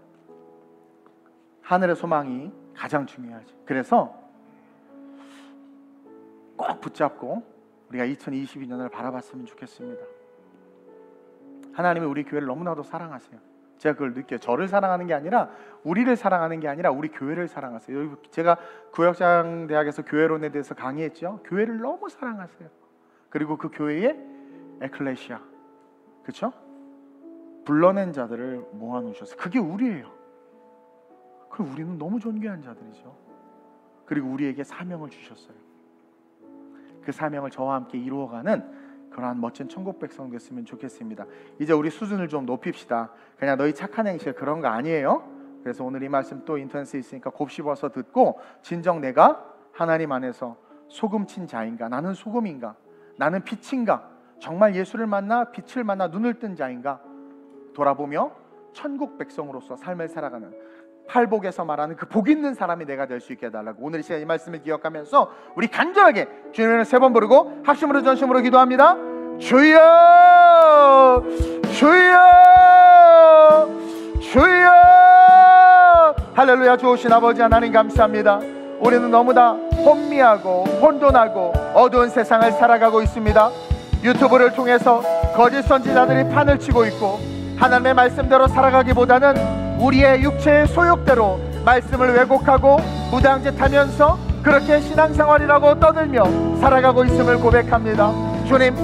[SPEAKER 1] 하늘의 소망이 가장 중요하지. 그래서 꼭 붙잡고 우리가 2022년을 바라봤으면 좋겠습니다. 하나님이 우리 교회를 너무나도 사랑하세요. 제가 그걸 느껴요. 저를 사랑하는 게 아니라 우리를 사랑하는 게 아니라 우리 교회를 사랑하세요. 여기 제가 구역장 대학에서 교회론에 대해서 강의했죠. 교회를 너무 사랑하세요. 그리고 그 교회에 에클레시아, 그렇죠? 불러낸 자들을 모아놓으셨어요. 그게 우리예요. 그리고 우리는 너무 존귀한 자들이죠. 그리고 우리에게 사명을 주셨어요. 그 사명을 저와 함께 이루어가는 그러한 멋진 천국 백성 됐으면 좋겠습니다. 이제 우리 수준을 좀 높입시다. 그냥 너희 착한 행실 그런 거 아니에요. 그래서 오늘 이 말씀 또 인터넷에 있으니까 곱씹어서 듣고 진정 내가 하나님 안에서 소금 친 자인가, 나는 소금인가, 나는 빛인가, 정말 예수를 만나 빛을 만나 눈을 뜬 자인가 돌아보며 천국 백성으로서 삶을 살아가는, 팔복에서 말하는 그 복 있는 사람이 내가 될 수 있게 해달라고 오늘 이 시간 이 말씀을 기억하면서 우리 간절하게 주님을 3번 부르고 합심으로 전심으로 기도합니다. 주여 주여 주여. 할렐루야. 좋으신 아버지 하나님 감사합니다. 우리는 너무나 혼미하고 혼돈하고 어두운 세상을 살아가고 있습니다. 유튜브를 통해서 거짓 선지자들이 판을 치고 있고 하나님의 말씀대로 살아가기보다는 우리의 육체의 소욕대로 말씀을 왜곡하고 무당짓하면서 그렇게 신앙생활이라고 떠들며 살아가고 있음을 고백합니다. 주님,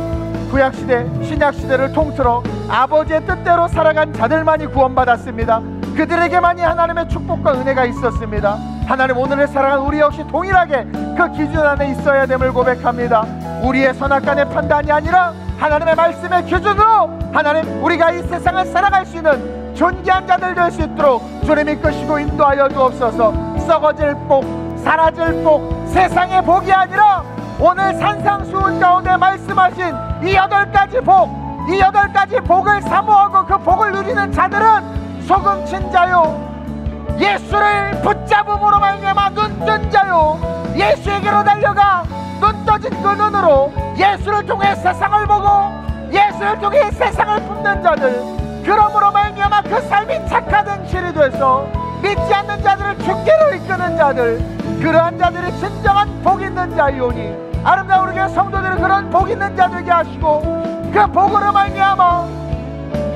[SPEAKER 1] 구약시대 신약시대를 통틀어 아버지의 뜻대로 살아간 자들만이 구원받았습니다. 그들에게만이 하나님의 축복과 은혜가 있었습니다. 하나님, 오늘을 살아간 우리 역시 동일하게 그 기준 안에 있어야 됨을 고백합니다. 우리의 선악간의 판단이 아니라 하나님의 말씀의 기준으로 하나님, 우리가 이 세상을 살아갈 수 있는 존귀한 자들 될 수 있도록 주님이 이끄시고 인도하여 주옵소서. 썩어질 복, 사라질 복, 세상의 복이 아니라 오늘 산상수훈 가운데 말씀하신 이 8가지 복, 이 8가지 복을 사모하고 그 복을 누리는 자들은 소금 친 자요, 예수를 붙잡음으로 말미암아 눈 뜬 자요, 예수에게로 달려가 눈 떠진 그 눈으로 예수를 통해 세상을 보고 예수를 통해 세상을 품는 자들, 그러므로 말미암아 그 삶이 착한 행실이 돼서 믿지 않는 자들을 주께로 이끄는 자들, 그러한 자들이 진정한 복 있는 자이오니 아름다운 우리 교회 성도들을 그런 복 있는 자 되게 하시고 그 복으로 말미암아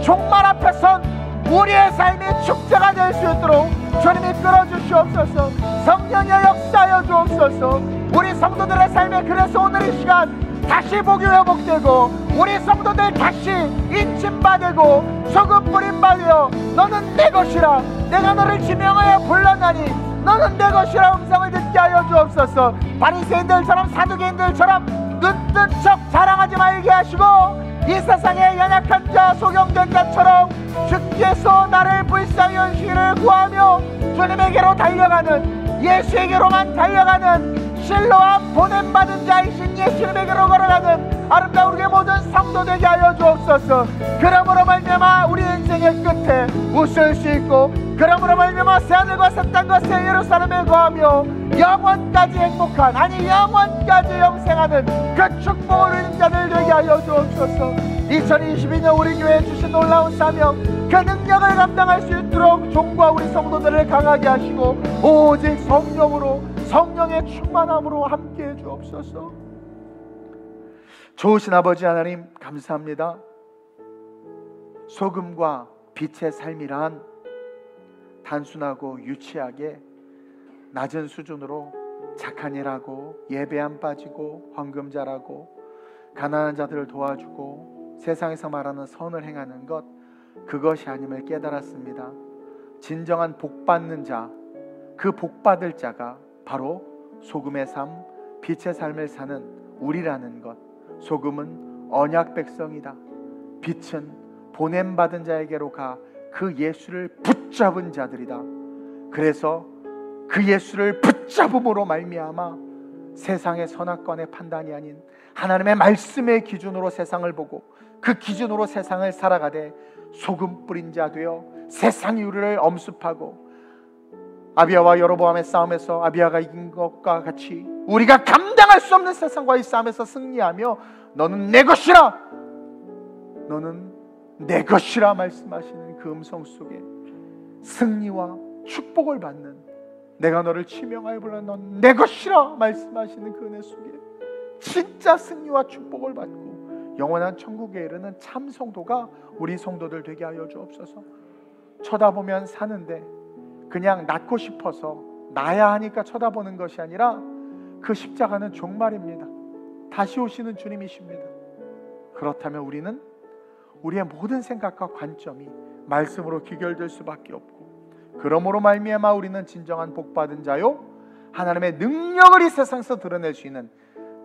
[SPEAKER 1] 종말 앞에 선 우리의 삶이 축제가 될 수 있도록 주님이 끌어주시옵소서. 성령의 역사하여 주옵소서. 우리 성도들의 삶에 그래서 오늘 이 시간 다시 복이 회복되고 우리 성도들 다시 인침받고 소금 뿌림받으여 너는 내 것이라, 내가 너를 지명하여 불렀나니 너는 내 것이라 음성을 듣게 하여 주옵소서. 바리새인들처럼 사두개인들처럼 눈뜬 척 자랑하지 말게 하시고 이 세상의 연약한 자, 소경된 자처럼 주께서 나를 불쌍히 여기시기를 구하며 주님에게로 달려가는, 예수에게로만 달려가는 실로암 보냄받은 자이신 예수님에게로 걸어가는 아름다운 우리의 모든 성도 되게 하여 주옵소서. 그러므로 말미암아 우리 인생의 끝에 웃을 수 있고, 그러므로 말미암아 새하늘과 새 땅과 새 예루살렘에 거하며 영원까지 행복한, 아니 영원까지 영생하는 그 축복을 누리는 자들 되게 하여 주옵소서. 2022년 우리 교회에 주신 놀라운 사명, 그 능력을 감당할 수 있도록 종과 우리 성도들을 강하게 하시고 오직 성령으로, 성령의 충만함으로 함께해 주옵소서. 좋으신 아버지 하나님 감사합니다. 소금과 빛의 삶이란 단순하고 유치하게 낮은 수준으로 착한 일하고 예배 안 빠지고 헌금 잘하고 가난한 자들을 도와주고 세상에서 말하는 선을 행하는 것, 그것이 아님을 깨달았습니다. 진정한 복받는 자, 그 복받을 자가 바로 소금의 삶, 빛의 삶을 사는 우리라는 것. 소금은 언약 백성이다. 빛은 보냄받은 자에게로 가 그 예수를 붙잡은 자들이다. 그래서 그 예수를 붙잡음으로 말미암아 세상의 선악관의 판단이 아닌 하나님의 말씀의 기준으로 세상을 보고 그 기준으로 세상을 살아가되 소금 뿌린 자 되어 세상이 우리를 엄습하고 아비야와 여로보암의 싸움에서 아비야가 이긴 것과 같이 우리가 감당할 수 없는 세상과의 싸움에서 승리하며 너는 내 것이라, 너는 내 것이라 말씀하시는 그 음성 속에 승리와 축복을 받는, 내가 너를 지명하여 불러 넌 내 것이라 말씀하시는 그 은혜 속에 진짜 승리와 축복을 받고 영원한 천국에 이르는 참 성도가 우리 성도들 되게 하여 주옵소서. 쳐다보면 사는데 그냥 낳고 싶어서 나야 하니까 쳐다보는 것이 아니라 그 십자가는 종말입니다. 다시 오시는 주님이십니다. 그렇다면 우리는 우리의 모든 생각과 관점이 말씀으로 귀결될 수밖에 없고, 그러므로 말미암아 우리는 진정한 복받은 자요 하나님의 능력을 이 세상에서 드러낼 수 있는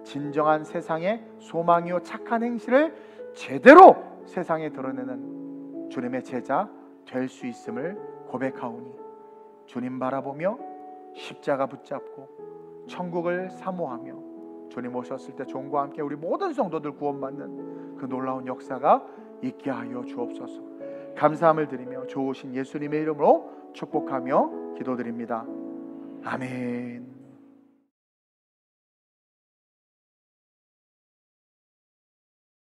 [SPEAKER 1] 진정한 세상의 소망이요 착한 행실을 제대로 세상에 드러내는 주님의 제자 될 수 있음을 고백하오니, 주님 바라보며 십자가 붙잡고 천국을 사모하며 주님 오셨을 때 종과 함께 우리 모든 성도들 구원받는 그 놀라운 역사가 있게 하여 주옵소서. 감사함을 드리며 좋으신 예수님의 이름으로 축복하며 기도드립니다. 아멘.